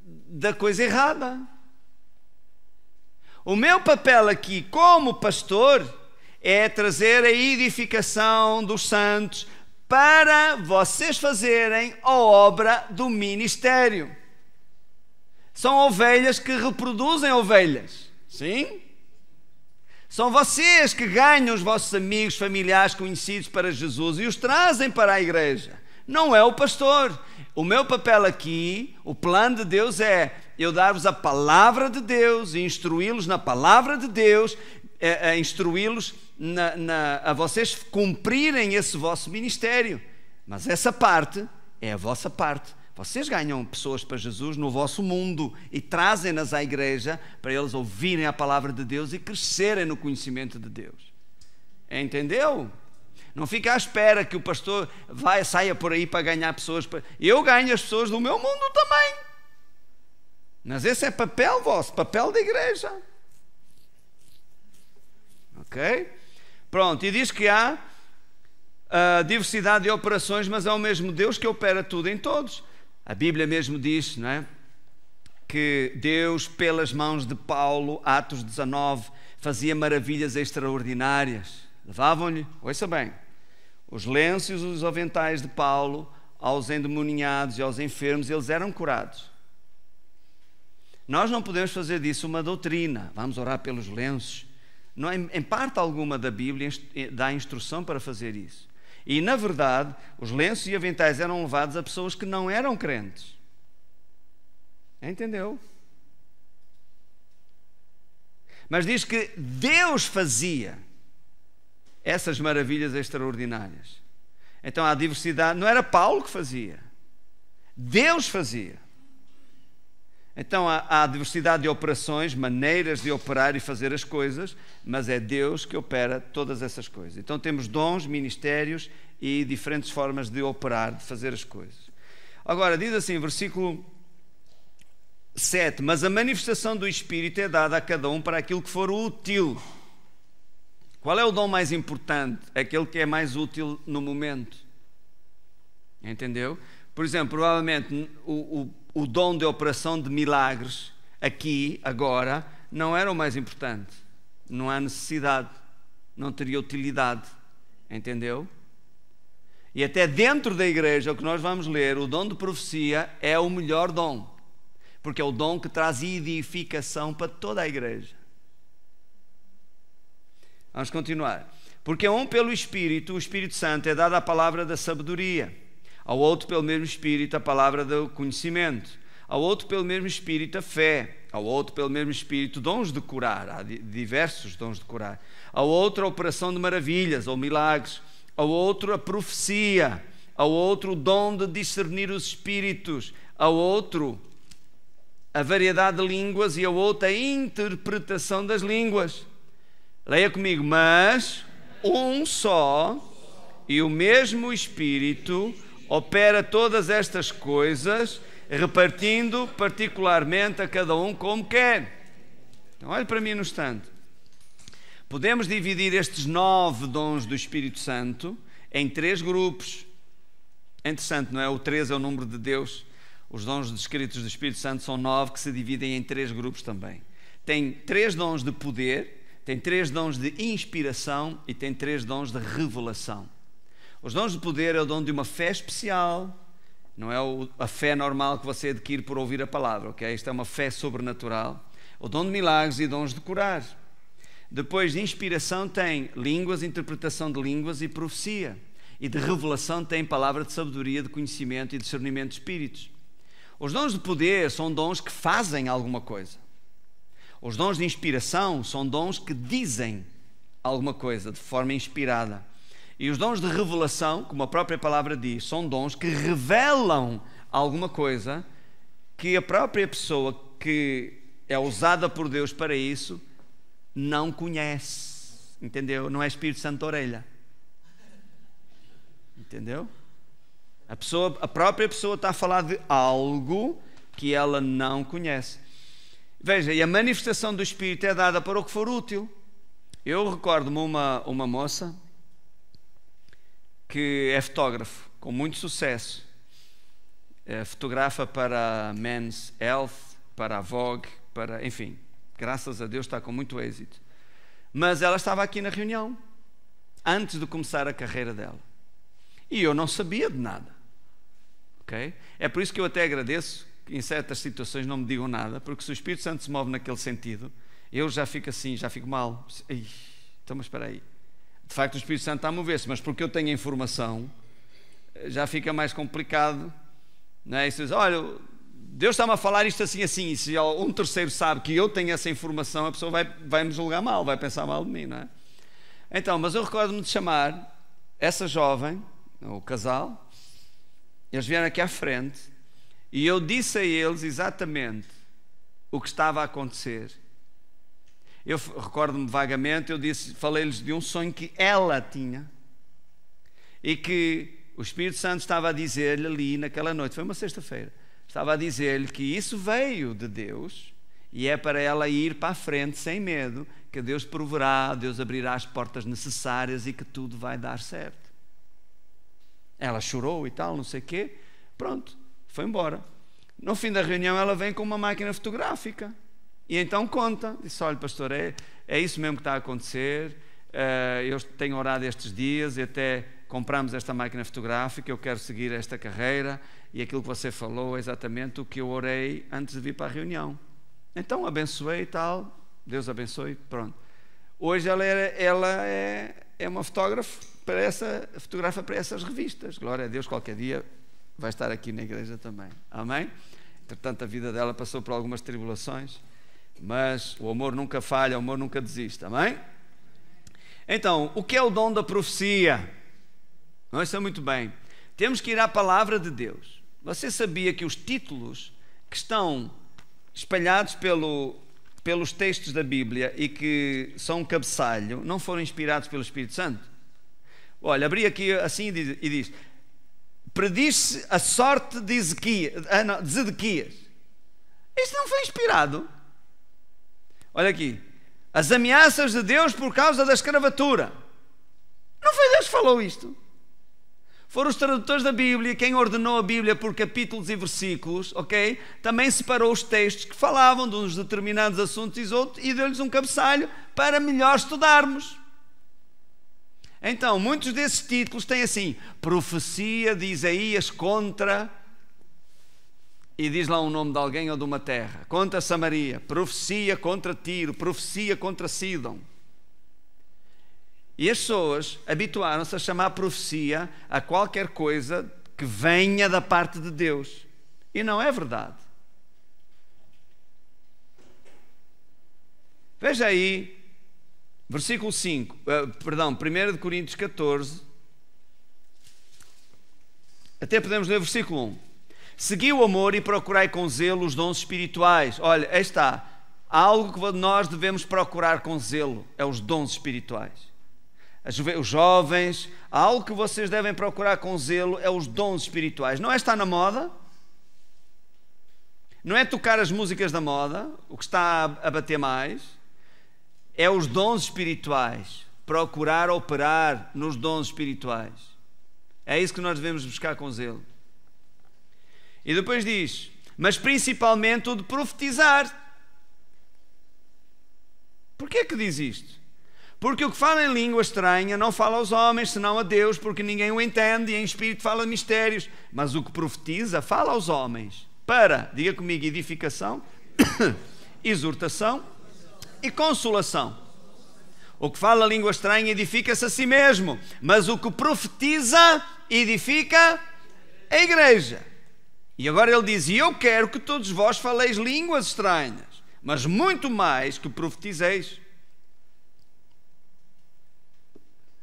da coisa errada. O meu papel aqui como pastor é trazer a edificação dos santos para vocês fazerem a obra do ministério. São ovelhas que reproduzem ovelhas. Sim? São vocês que ganham os vossos amigos, familiares, conhecidos para Jesus e os trazem para a igreja. Não é o pastor. O meu papel aqui, o plano de Deus é eu dar-vos a palavra de Deus e instruí-los na palavra de Deus, instruí-los a vocês cumprirem esse vosso ministério. Mas essa parte é a vossa parte. Vocês ganham pessoas para Jesus no vosso mundo e trazem-nas à igreja para eles ouvirem a palavra de Deus e crescerem no conhecimento de Deus. Entendeu? Não fica à espera que o pastor saia por aí para ganhar pessoas. Eu ganho as pessoas do meu mundo também. Mas esse é papel vosso, papel da igreja. Ok? Pronto, e diz que há diversidade de operações, mas é o mesmo Deus que opera tudo em todos. A Bíblia mesmo diz, não é, que Deus, pelas mãos de Paulo, Atos 19, fazia maravilhas extraordinárias. Levavam-lhe, ouça bem, os lenços e os aventais de Paulo aos endemoniados e aos enfermos, eles eram curados. Nós não podemos fazer disso uma doutrina. Vamos orar pelos lenços. Não, em parte alguma da Bíblia dá instrução para fazer isso. E, na verdade, os lenços e aventais eram levados a pessoas que não eram crentes. Entendeu? Mas diz que Deus fazia essas maravilhas extraordinárias. Então há diversidade. Não era Paulo que fazia. Deus fazia. Então há diversidade de operações, maneiras de operar e fazer as coisas, mas é Deus que opera todas essas coisas. Então temos dons, ministérios e diferentes formas de operar, de fazer as coisas. Agora, diz assim, versículo 7, mas a manifestação do Espírito é dada a cada um para aquilo que for útil. Qual é o dom mais importante? Aquele que é mais útil no momento. Entendeu? Por exemplo, provavelmente o dom de operação de milagres, aqui, agora, não era o mais importante. Não há necessidade, não teria utilidade. Entendeu? E até dentro da igreja, o que nós vamos ler, o dom de profecia é o melhor dom. Porque é o dom que traz edificação para toda a igreja. Vamos continuar. Porque a um pelo Espírito, o Espírito Santo, é dada a palavra da sabedoria. Ao outro pelo mesmo Espírito a palavra do conhecimento, ao outro pelo mesmo Espírito a fé, ao outro pelo mesmo Espírito dons de curar, há diversos dons de curar, ao outro a operação de maravilhas ou milagres, ao outro a profecia, ao outro o dom de discernir os espíritos, ao outro a variedade de línguas e ao outro a interpretação das línguas. Leia comigo, mas um só e o mesmo Espírito opera todas estas coisas, repartindo particularmente a cada um como quer. Então, olhe para mim no instante. Podemos dividir estes 9 dons do Espírito Santo em 3 grupos. É interessante, não é? O 3 é o número de Deus. Os dons descritos do Espírito Santo são 9 que se dividem em 3 grupos também. Tem 3 dons de poder, tem 3 dons de inspiração e tem 3 dons de revelação. Os dons de poder é o dom de uma fé especial, não é a fé normal que você adquire por ouvir a palavra, ok? Isto é uma fé sobrenatural. O dom de milagres e dons de curar. Depois de inspiração tem línguas, interpretação de línguas e profecia. E de revelação tem palavra de sabedoria, de conhecimento e discernimento de espíritos. Os dons de poder são dons que fazem alguma coisa. Os dons de inspiração são dons que dizem alguma coisa de forma inspirada. E os dons de revelação, como a própria palavra diz, são dons que revelam alguma coisa que a própria pessoa que é usada por Deus para isso não conhece. Entendeu? Não é Espírito Santo da orelha. Entendeu? A própria pessoa está a falar de algo que ela não conhece. Veja, e a manifestação do Espírito é dada para o que for útil. Eu recordo-me uma moça que é fotógrafo, com muito sucesso. Fotografa para Men's Health, para a Vogue, enfim, graças a Deus está com muito êxito. Mas ela estava aqui na reunião, antes de começar a carreira dela. E eu não sabia de nada. Okay? É por isso que eu até agradeço que em certas situações não me digam nada, porque se o Espírito Santo se move naquele sentido, eu já fico assim, já fico mal. Então, mas espera aí. De facto o Espírito Santo está a mover-se, mas porque eu tenho a informação, já fica mais complicado. Não é? E se diz, olha, Deus está-me a falar isto assim, assim, e se um terceiro sabe que eu tenho essa informação, a pessoa vai me julgar mal, vai pensar mal de mim, não é? Então, mas eu recordo-me de chamar essa jovem, o casal, eles vieram aqui à frente, e eu disse a eles exatamente o que estava a acontecer. Eu recordo-me vagamente, falei-lhes de um sonho que ela tinha, e que o Espírito Santo estava a dizer-lhe ali naquela noite, foi uma sexta-feira, estava a dizer-lhe que isso veio de Deus, e é para ela ir para a frente sem medo, que Deus proverá, Deus abrirá as portas necessárias e que tudo vai dar certo. Ela chorou e tal, não sei o quê, pronto, foi embora. No fim da reunião ela vem com uma máquina fotográfica e então conta, disse, olha pastor, é isso mesmo que está a acontecer, eu tenho orado estes dias e até compramos esta máquina fotográfica, eu quero seguir esta carreira e aquilo que você falou é exatamente o que eu orei antes de vir para a reunião. Então abençoei e tal, Deus abençoe, pronto. Hoje ela é uma fotógrafa para essas revistas. Glória a Deus, qualquer dia vai estar aqui na igreja também. Amém? Entretanto, a vida dela passou por algumas tribulações, mas o amor nunca falha, o amor nunca desiste. Amém? Então, o que é o dom da profecia? Não, isso é muito bem. Temos que ir à palavra de Deus. Você sabia que os títulos que estão espalhados pelos textos da Bíblia e que são um cabeçalho não foram inspirados pelo Espírito Santo? Olha, abri aqui assim e diz: prediz-se a sorte de Zedequias. Isto não foi inspirado. Olha aqui, as ameaças de Deus por causa da escravatura. Não foi Deus que falou isto. Foram os tradutores da Bíblia quem ordenou a Bíblia por capítulos e versículos, ok? Também separou os textos que falavam de uns determinados assuntos e deu-lhes um cabeçalho para melhor estudarmos. Então, muitos desses títulos têm assim, profecia de Isaías contra, e diz lá um nome de alguém ou de uma terra, contra Samaria, profecia contra Tiro, profecia contra Sidom. E as pessoas habituaram-se a chamar profecia a qualquer coisa que venha da parte de Deus. E não é verdade. Veja aí, versículo 5, 1 Coríntios 14, até podemos ler versículo 1. Segui o amor e procurai com zelo os dons espirituais. Olha, aí está, algo que nós devemos procurar com zelo, é os dons espirituais. Os jovens, algo que vocês devem procurar com zelo é os dons espirituais. Não é estar na moda, não é tocar as músicas da moda, o que está a bater mais, é os dons espirituais, procurar operar nos dons espirituais. É isso que nós devemos buscar com zelo. E depois diz, mas principalmente o de profetizar. Porquê que diz isto? Porque o que fala em língua estranha não fala aos homens, senão a Deus, porque ninguém o entende, e em espírito fala mistérios. Mas o que profetiza fala aos homens para, diga comigo, edificação, exortação e consolação. O que fala língua estranha edifica-se a si mesmo, mas o que profetiza edifica a igreja. E agora ele diz, e eu quero que todos vós faleis línguas estranhas, mas muito mais que profetizeis.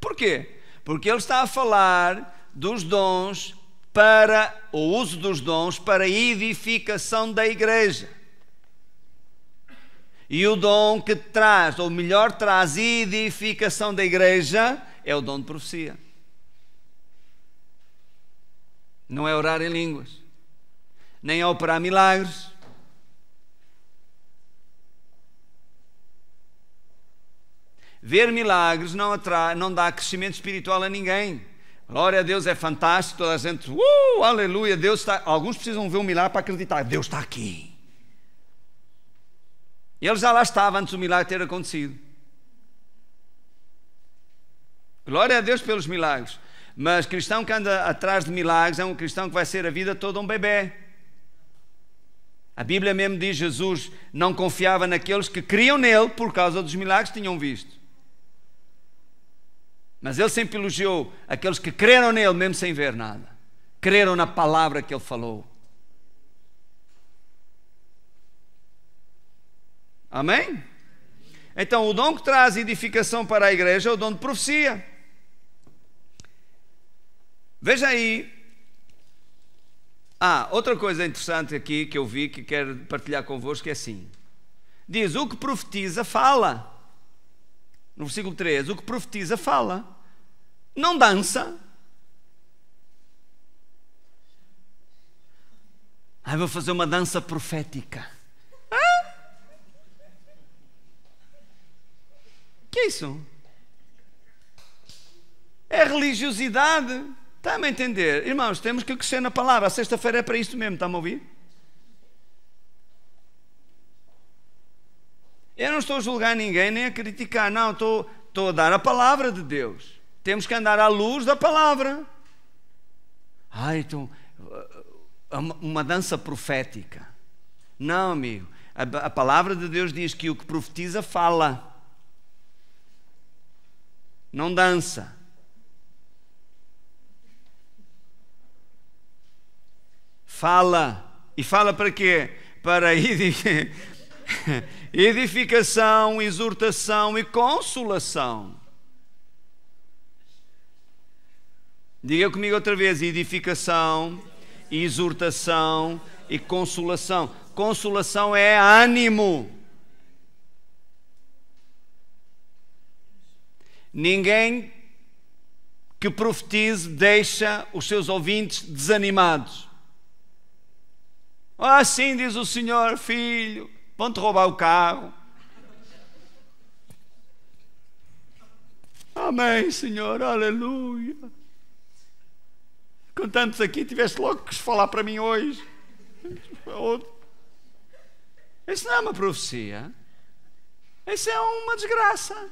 Porquê? Porque ele está a falar dos dons para o uso dos dons para a edificação da igreja. E o dom que traz, ou melhor, traz edificação da igreja, é o dom de profecia. Não é orar em línguas, nem é operar milagres. Ver milagres não dá crescimento espiritual a ninguém. Glória a Deus, é fantástico, toda a gente, aleluia, Deus está. Alguns precisam ver um milagre para acreditar, Deus está aqui. Ele já lá estava antes do milagre ter acontecido. Glória a Deus pelos milagres. Mas cristão que anda atrás de milagres é um cristão que vai ser a vida toda um bebê. A Bíblia mesmo diz, Jesus não confiava naqueles que criam nele por causa dos milagres que tinham visto. Mas ele sempre elogiou aqueles que creram nele mesmo sem ver nada. Creram na palavra que ele falou. Amém? Então o dom que traz edificação para a igreja é o dom de profecia. Veja aí. Outra coisa interessante aqui que eu vi, que quero partilhar convosco, é assim. Diz, o que profetiza fala. No versículo 3, o que profetiza fala. Não dança. Vou fazer uma dança profética. Que é isso? É religiosidade. Está-me a entender? Irmãos, temos que crescer na palavra. A sexta-feira é para isto mesmo, está-me a ouvir? Eu não estou a julgar ninguém, nem a criticar. Não, estou a dar a palavra de Deus. Temos que andar à luz da palavra. Então, uma dança profética. Não, amigo. A palavra de Deus diz que o que profetiza fala. Não dança. Fala. E fala para quê? Para edificação, exortação e consolação. Diga comigo outra vez, edificação, exortação e consolação. Consolação é ânimo. Ninguém que profetize deixa os seus ouvintes desanimados. Assim diz o Senhor, filho, vão-te roubar o carro. Amém, Senhor, aleluia. Com tantos aqui, tiveste logo que falar para mim hoje. Isso não é uma profecia. Isso é uma desgraça.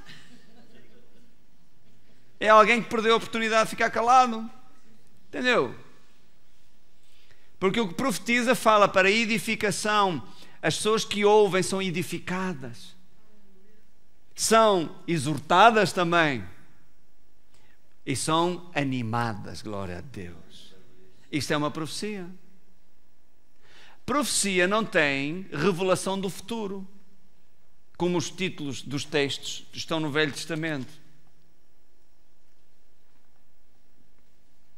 É alguém que perdeu a oportunidade de ficar calado. Entendeu? Porque o que profetiza fala para edificação. As pessoas que ouvem são edificadas. São exortadas também. E são animadas, glória a Deus. Isto é uma profecia. Profecia não tem revelação do futuro, como os títulos dos textos que estão no Velho Testamento.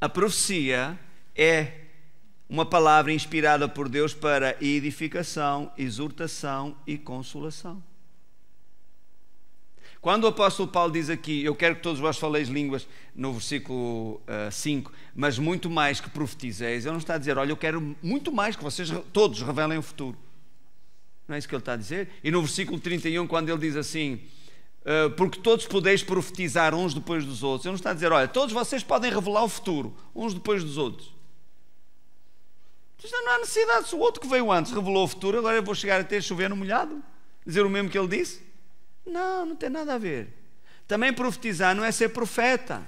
A profecia é uma palavra inspirada por Deus para edificação, exortação e consolação. Quando o apóstolo Paulo diz aqui, eu quero que todos vós faleis línguas, no versículo 5, mas muito mais que profetizeis, ele não está a dizer, olha, eu quero muito mais que vocês todos revelem o futuro. Não é isso que ele está a dizer? E no versículo 31, quando ele diz assim, porque todos podeis profetizar uns depois dos outros. Ele não está a dizer, olha, todos vocês podem revelar o futuro, uns depois dos outros. Então não há necessidade, se o outro que veio antes revelou o futuro, agora eu vou chegar até chover no molhado, dizer o mesmo que ele disse? Não, não tem nada a ver. Também profetizar não é ser profeta.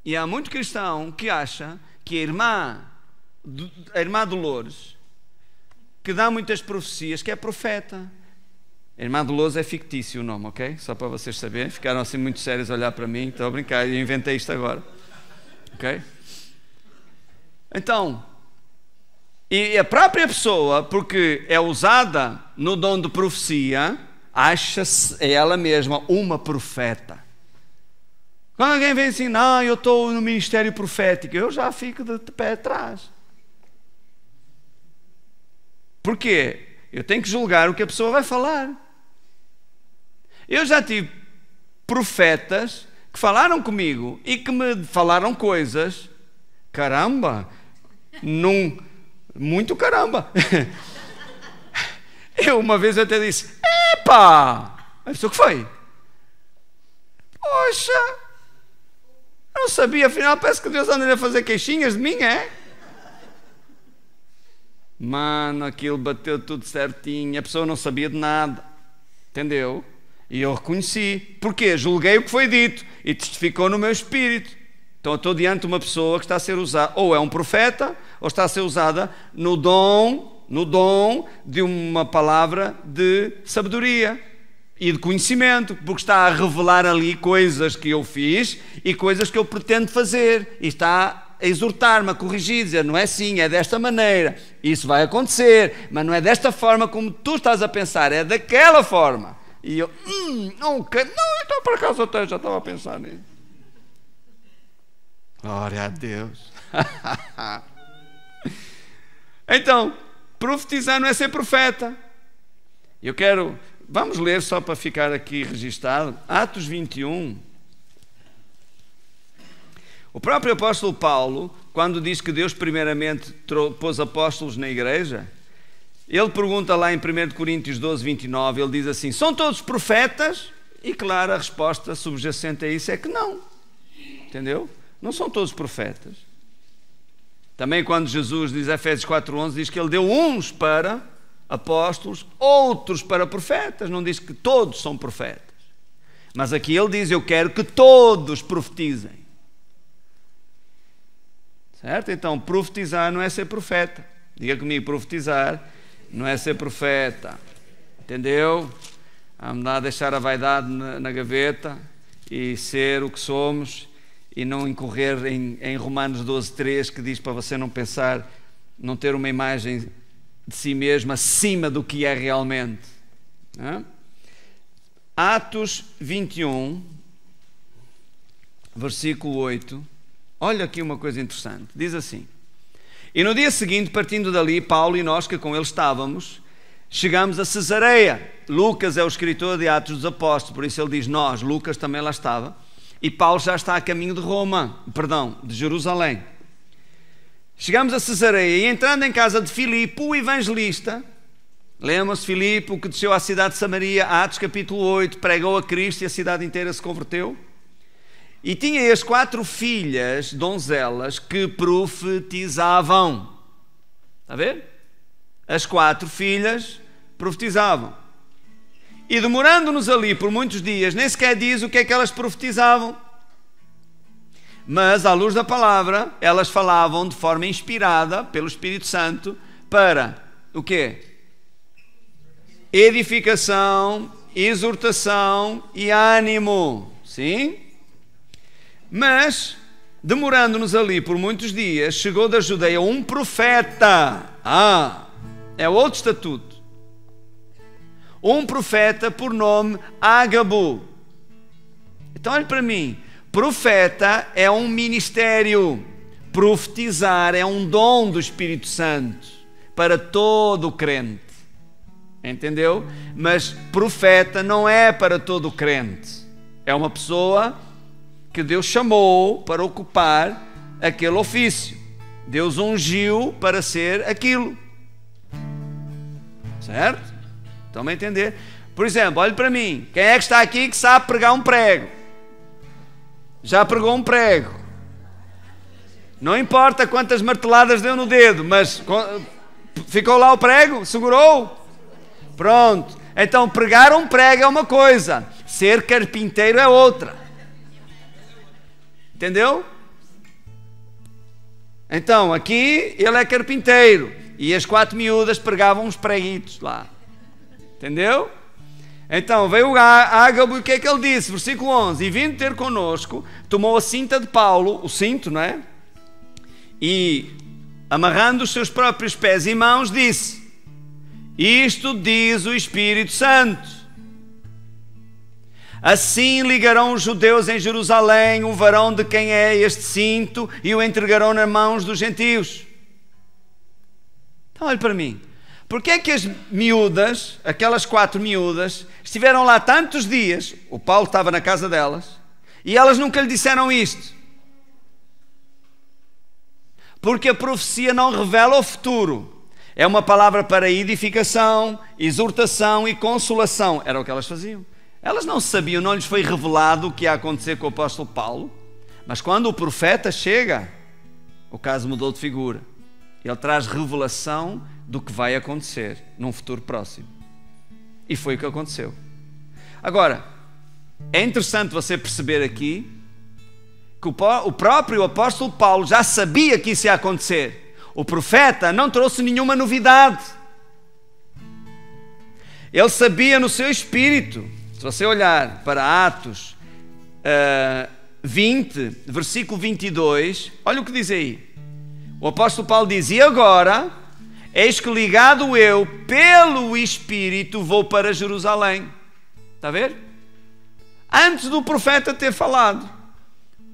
E há muito cristão que acha que a irmã Dolores, que dá muitas profecias, que é profeta. A irmã Dolores é fictício o nome, ok? Só para vocês saberem. Ficaram assim muito sérios a olhar para mim. Estou a brincar, eu inventei isto agora. Ok? Então, e a própria pessoa, porque é usada no dom de profecia, acha-se ela mesma uma profeta. Quando alguém vem assim, não, eu estou no ministério profético, eu já fico de pé atrás. Porquê? Eu tenho que julgar o que a pessoa vai falar. Eu já tive profetas que falaram comigo e que me falaram coisas, caramba, muito caramba. Eu uma vez até disse, epá, a pessoa que foi? Poxa, não sabia, afinal parece que Deus anda a fazer queixinhas de mim, é? Mano, aquilo bateu tudo certinho, a pessoa não sabia de nada, entendeu? E eu reconheci, porquê? Julguei o que foi dito e testificou no meu espírito. Então eu estou diante de uma pessoa que está a ser usada, ou é um profeta, ou está a ser usada no dom de uma palavra de sabedoria e de conhecimento, porque está a revelar ali coisas que eu fiz e coisas que eu pretendo fazer, e está a exortar-me, a corrigir, dizer, não é assim, é desta maneira, isso vai acontecer, mas não é desta forma como tu estás a pensar, é daquela forma. E eu, não, então por acaso eu já estava a pensar nisso. Glória a Deus. Então, profetizar não é ser profeta. Vamos ler só para ficar aqui registado, Atos 21. O próprio apóstolo Paulo, quando diz que Deus primeiramente pôs apóstolos na igreja, ele pergunta lá em 1 Coríntios 12, 29, ele diz assim, são todos profetas? E claro, a resposta subjacente a isso é que não. Entendeu? Não são todos profetas. Também quando Jesus diz, Efésios 4:11, diz que ele deu uns para apóstolos, outros para profetas, não diz que todos são profetas. Mas aqui ele diz, eu quero que todos profetizem. Certo? Então, profetizar não é ser profeta. Diga comigo, profetizar não é ser profeta. Entendeu? Vamos lá deixar a vaidade na gaveta e ser o que somos e não incorrer em Romanos 12:3, que diz para você não pensar, não ter uma imagem de si mesmo acima do que é realmente. Atos 21, versículo 8. Olha aqui uma coisa interessante. Diz assim, e no dia seguinte, partindo dali, Paulo e nós que com ele estávamos, chegamos a Cesareia. Lucas é o escritor de Atos dos Apóstolos, por isso ele diz nós, Lucas também lá estava, e Paulo já está a caminho de Jerusalém. Chegamos a Cesareia e entrando em casa de Filipe, o evangelista, lembram-se Filipe, o que desceu à cidade de Samaria, Atos capítulo 8, pregou a Cristo e a cidade inteira se converteu. E tinha as 4 filhas, donzelas, que profetizavam. Está a ver? As 4 filhas profetizavam. E demorando-nos ali por muitos dias, nem sequer diz o que é que elas profetizavam. Mas, à luz da palavra, elas falavam de forma inspirada pelo Espírito Santo para o quê? Edificação, exortação e ânimo. Sim? Mas, demorando-nos ali por muitos dias, chegou da Judeia um profeta. É outro estatuto. Um profeta por nome Ágabo. Então, olhe para mim. Profeta é um ministério. Profetizar é um dom do Espírito Santo para todo o crente. Entendeu? Mas profeta não é para todo o crente. É uma pessoa que Deus chamou para ocupar aquele ofício. Deus ungiu para ser aquilo. Certo? Estão a entender? Por exemplo, olhe para mim. Quem é que está aqui que sabe pregar um prego? Já pregou um prego? Não importa quantas marteladas deu no dedo, mas ficou lá o prego? Segurou? Pronto. Então pregar um prego é uma coisa, ser carpinteiro é outra. Entendeu? Então aqui ele é carpinteiro e as 4 miúdas pregavam uns preguitos lá. Entendeu? Então veio o Ágabo e o que é que ele disse? Versículo 11: e vindo ter connosco, tomou a cinta de Paulo, o cinto, não é? E amarrando os seus próprios pés e mãos, disse: isto diz o Espírito Santo: assim ligarão os judeus em Jerusalém o varão de quem é este cinto e o entregarão nas mãos dos gentios. Então olhe para mim. Porque é que as miúdas, aquelas 4 miúdas, estiveram lá tantos dias, o Paulo estava na casa delas, e elas nunca lhe disseram isto? Porque a profecia não revela o futuro. É uma palavra para edificação, exortação e consolação. Era o que elas faziam. Elas não sabiam, não lhes foi revelado o que ia acontecer com o apóstolo Paulo. Mas quando o profeta chega, o caso mudou de figura. Ele traz revelação do que vai acontecer num futuro próximo. E foi o que aconteceu. Agora, é interessante você perceber aqui que o próprio apóstolo Paulo já sabia que isso ia acontecer. O profeta não trouxe nenhuma novidade. Ele sabia no seu espírito. Se você olhar para Atos 20, versículo 22, olha o que diz aí. O apóstolo Paulo diz: e agora, eis que ligado eu pelo Espírito vou para Jerusalém. Está a ver? Antes do profeta ter falado.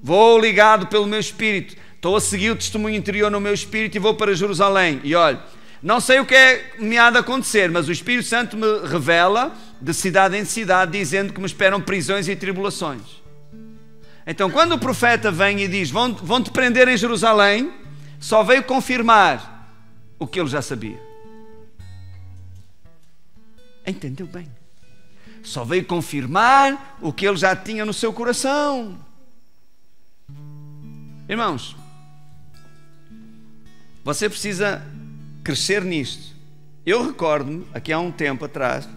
Vou ligado pelo meu Espírito. Estou a seguir o testemunho interior no meu Espírito e vou para Jerusalém. E olha, não sei o que me há de acontecer, mas o Espírito Santo me revela de cidade em cidade, dizendo que me esperam prisões e tribulações. Então, quando o profeta vem e diz: vão-te prender em Jerusalém, só veio confirmar o que ele já sabia. Entendeu bem? Só veio confirmar o que ele já tinha no seu coração. Irmãos, você precisa crescer nisto. Eu recordo-me, aqui há um tempo atrás,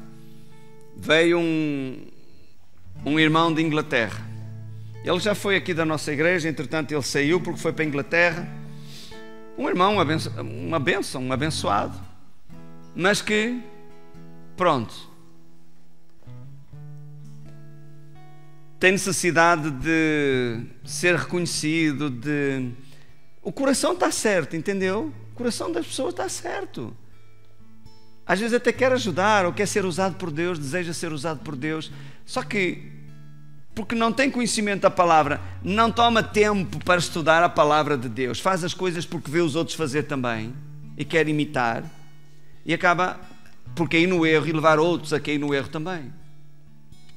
veio um irmão de Inglaterra. Ele já foi aqui da nossa igreja, entretanto ele saiu porque foi para a Inglaterra. Um irmão, um abençoado, mas que, pronto, tem necessidade de ser reconhecido, o coração está certo, entendeu? O coração das pessoas está certo. Às vezes até quer ajudar, ou quer ser usado por Deus, deseja ser usado por Deus, só que, porque não tem conhecimento da palavra, não toma tempo para estudar a palavra de Deus, faz as coisas porque vê os outros fazer também, e quer imitar, e acaba por cair no erro e levar outros a cair no erro também.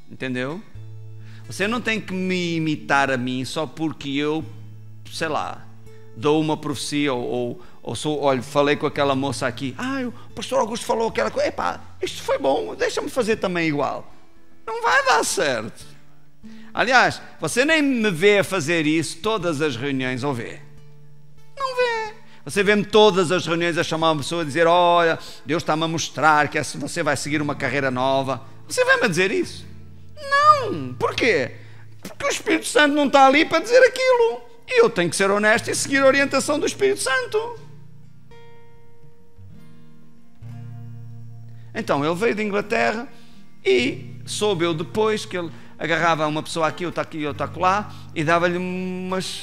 Entendeu? Você não tem que me imitar a mim só porque eu, sei lá, dou uma profecia ou olha, falei com aquela moça aqui. O pastor Augusto falou aquela coisa. Epá, isto foi bom, deixa-me fazer também igual. Não vai dar certo. Aliás, você nem me vê a fazer isso todas as reuniões, ou vê? Não vê. Você vê-me todas as reuniões a chamar uma pessoa a dizer: olha, Deus está-me a mostrar que você vai seguir uma carreira nova. Você vai-me a dizer isso? Não. Porquê? Porque o Espírito Santo não está ali para dizer aquilo. E eu tenho que ser honesto e seguir a orientação do Espírito Santo. Então, ele veio de Inglaterra e soube eu depois que ele agarrava uma pessoa aqui, outra aqui, outra acolá, e dava-lhe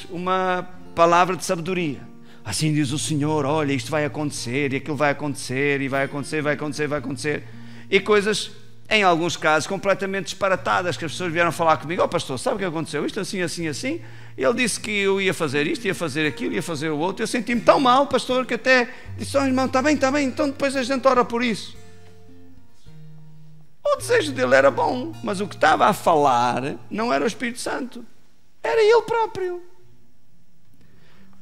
uma palavra de sabedoria. Assim diz o Senhor: olha, isto vai acontecer, e aquilo vai acontecer, e vai acontecer, vai acontecer, vai acontecer. E coisas, em alguns casos, completamente disparatadas, que as pessoas vieram falar comigo: pastor, sabe o que aconteceu? Isto assim, assim, assim. Ele disse que eu ia fazer isto, ia fazer aquilo, ia fazer o outro. Eu senti-me tão mal, pastor, que até disse: irmão, está bem, então depois a gente ora por isso. O desejo dele era bom, mas o que estava a falar não era o Espírito Santo, era ele próprio.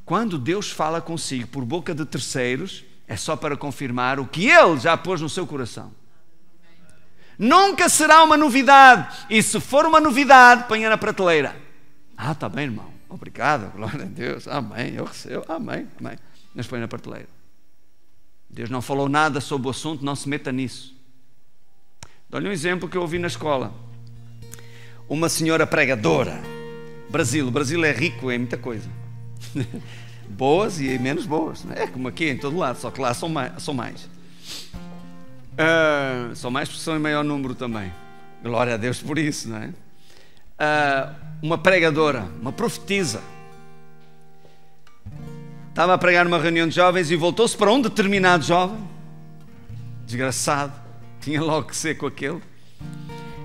Quando Deus fala consigo por boca de terceiros, é só para confirmar o que ele já pôs no seu coração. Nunca será uma novidade. E se for uma novidade, ponha na prateleira. Está bem, irmão. Obrigado, glória a Deus. Amém, eu recebo. Amém, amém. Mas põe na prateleira. Deus não falou nada sobre o assunto, não se meta nisso. Dou-lhe um exemplo que eu ouvi na escola. Uma senhora pregadora. O Brasil é rico em muita coisa. Boas e menos boas. É como aqui, em todo lado, só que lá são mais. São mais porque são em maior número também. Glória a Deus por isso, não é? Uma pregadora, uma profetisa, estava a pregar numa reunião de jovens e voltou-se para um determinado jovem, desgraçado, tinha logo que ser com aquele,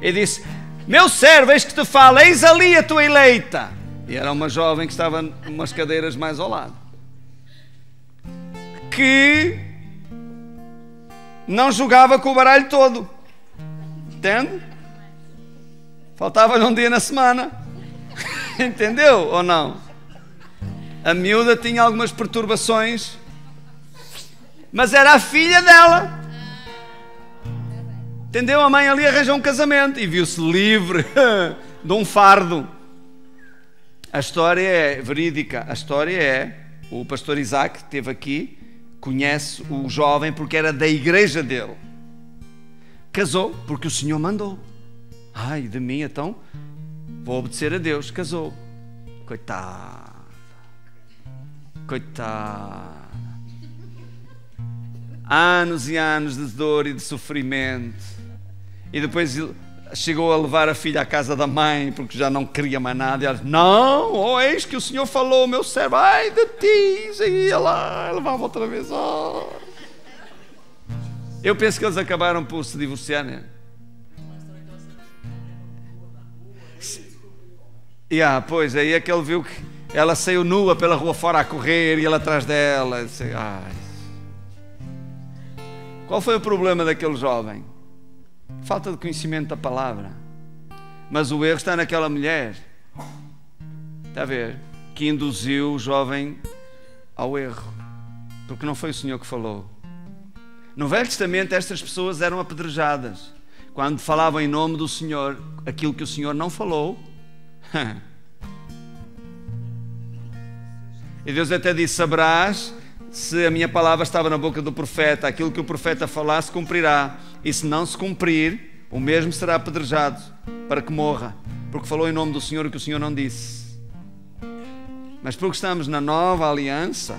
e disse: meu servo, eis que te falo, eis ali a tua eleita. E era uma jovem que estava umas cadeiras mais ao lado, que não jogava com o baralho todo, entende? Faltava-lhe um dia na semana. Entendeu ou não? A miúda tinha algumas perturbações, mas era a filha dela. Entendeu? A mãe ali arranjou um casamento e viu-se livre de um fardo. A história é verídica. A história é, o pastor Isaac esteve aqui, conhece o jovem porque era da igreja dele. Casou porque o Senhor mandou. Ai de mim, então vou obedecer a Deus. Casou. Coitada. Anos e anos de dor e de sofrimento. E depois chegou a levar a filha à casa da mãe porque já não queria mais nada. E ela disse: não, eis que o Senhor falou, meu servo, ai de ti. E ia lá, levava outra vez. Eu penso que eles acabaram por se divorciar, né? Pois, aí é que ele viu que ela saiu nua pela rua fora a correr e ele atrás dela. Disse: ai. Qual foi o problema daquele jovem? Falta de conhecimento da palavra. Mas o erro está naquela mulher, está a ver, que induziu o jovem ao erro, porque não foi o Senhor que falou. No Velho Testamento estas pessoas eram apedrejadas quando falavam em nome do Senhor aquilo que o Senhor não falou. E Deus até disse: saberás se a minha palavra estava na boca do profeta, aquilo que o profeta falar se cumprirá, e se não se cumprir, o mesmo será apedrejado, para que morra, porque falou em nome do Senhor o que o Senhor não disse. Mas porque estamos na nova aliança,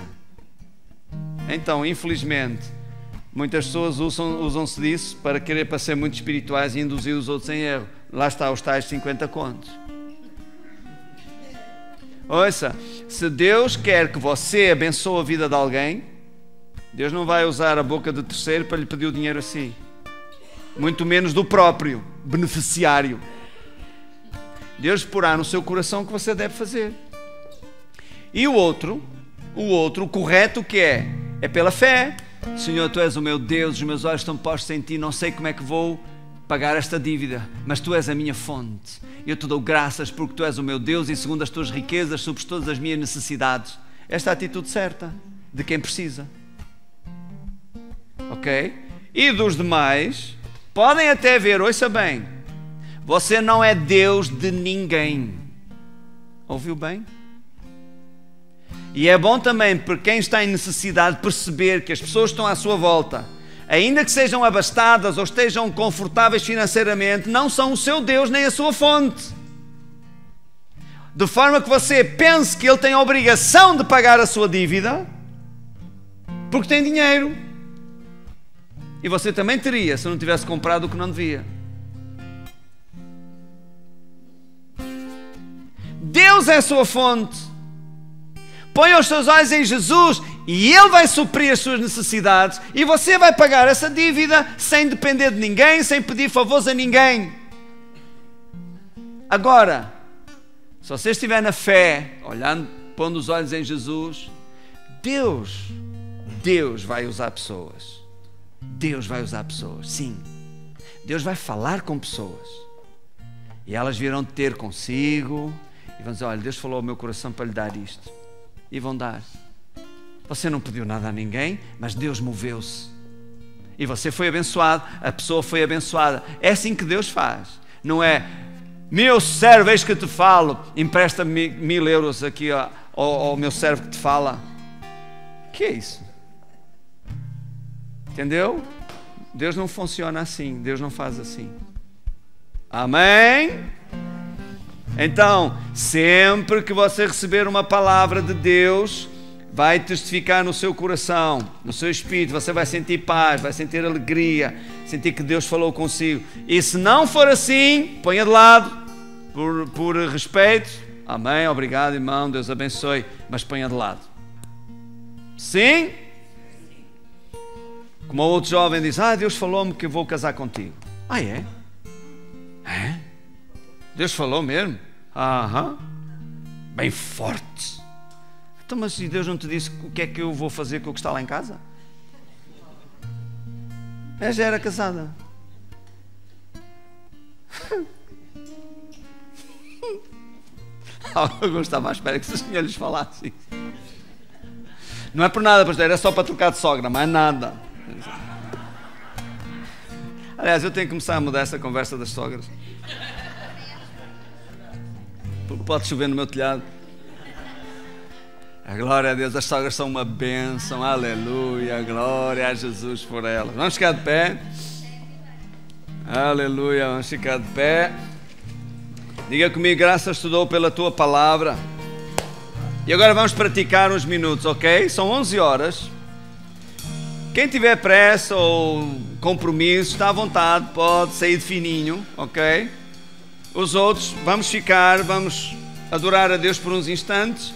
então infelizmente muitas pessoas usam-se disso para querer ser muito espirituais e induzir os outros em erro. Lá está os tais 50 contos. Ouça, se Deus quer que você abençoe a vida de alguém, Deus não vai usar a boca de terceiro para lhe pedir o dinheiro assim, muito menos do próprio beneficiário. Deus porá no seu coração o que você deve fazer. E o outro, o correto que é pela fé. Senhor, Tu és o meu Deus, os meus olhos estão postos em Ti, não sei como é que vou pagar esta dívida, mas Tu és a minha fonte. Eu Te dou graças porque Tu és o meu Deus e segundo as Tuas riquezas supres todas as minhas necessidades. Esta é a atitude certa de quem precisa. Ok? E dos demais, podem até ver, ouça bem, você não é Deus de ninguém. Ouviu bem? E é bom também para quem está em necessidade perceber que as pessoas que estão à sua volta, ainda que sejam abastadas ou estejam confortáveis financeiramente, não são o seu Deus nem a sua fonte. De forma que você pense que Ele tem a obrigação de pagar a sua dívida porque tem dinheiro. E você também teria se não tivesse comprado o que não devia. Deus é a sua fonte. Põe os seus olhos em Jesus e Ele vai suprir as suas necessidades e você vai pagar essa dívida sem depender de ninguém, sem pedir favores a ninguém. Agora, se você estiver na fé, olhando, pondo os olhos em Jesus, Deus vai usar pessoas. Deus vai usar pessoas, sim. Deus vai falar com pessoas e elas virão ter consigo e vão dizer: olha, Deus falou ao meu coração para lhe dar isto. E vão dar. Você não pediu nada a ninguém, mas Deus moveu-se. E você foi abençoado, a pessoa foi abençoada. É assim que Deus faz. Não é, meu servo, eis que te falo, empresta-me 1000 euros aqui ao meu servo que te fala. Que é isso? Entendeu? Deus não funciona assim, Deus não faz assim. Amém? Então, sempre que você receber uma palavra de Deus, vai testificar no seu coração, no seu espírito, você vai sentir paz, vai sentir alegria, sentir que Deus falou consigo. E se não for assim, ponha de lado, por respeito. Amém, obrigado irmão, Deus abençoe, mas ponha de lado. Sim? Como o outro jovem diz, Deus falou-me que eu vou casar contigo. É? É? Deus falou mesmo? Aham. Bem forte. Então, mas se Deus não te disse o que é que eu vou fazer com o que está lá em casa? Já era casada. Alguns estavam à espera que o Senhor lhes falasse. Não é por nada, pastor, era só para trocar de sogra, mais nada. Aliás, eu tenho que começar a mudar essa conversa das sogras. Pode chover no meu telhado. A glória a Deus, as sogras são uma bênção, aleluia, glória a Jesus por elas. Vamos ficar de pé. Aleluia, vamos ficar de pé. Diga comigo, graças te dou pela tua palavra. E agora vamos praticar uns minutos, ok? São 11 horas. Quem tiver pressa ou compromisso, está à vontade, pode sair de fininho, ok? Os outros, vamos ficar, vamos adorar a Deus por uns instantes.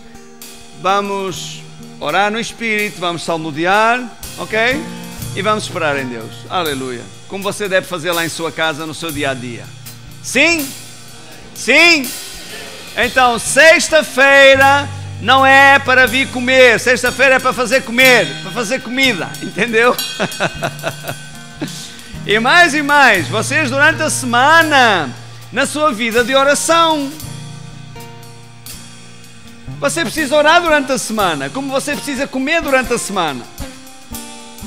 Vamos orar no Espírito, vamos salmodiar, ok? E vamos esperar em Deus, aleluia. Como você deve fazer lá em sua casa, no seu dia a dia. Sim? Sim? Então, sexta-feira não é para vir comer, sexta-feira é para fazer comer, para fazer comida, entendeu? E mais, vocês durante a semana, na sua vida de oração, você precisa orar durante a semana, como você precisa comer durante a semana,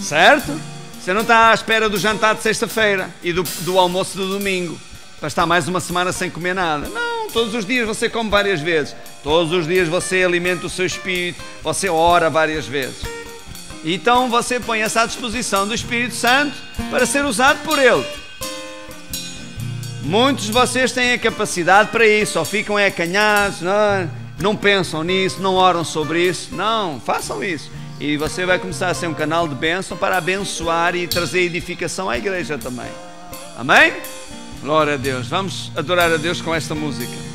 certo? Você não está à espera do jantar de sexta-feira e do almoço de domingo, para estar mais uma semana sem comer nada. Não, todos os dias você come várias vezes, todos os dias você alimenta o seu espírito, você ora várias vezes. Então você põe essa à disposição do Espírito Santo para ser usado por Ele. Muitos de vocês têm a capacidade para isso, só ficam acanhados, não pensam nisso, não oram sobre isso. Não, façam isso. E você vai começar a ser um canal de bênção para abençoar e trazer edificação à igreja também. Amém? Glória a Deus. Vamos adorar a Deus com esta música.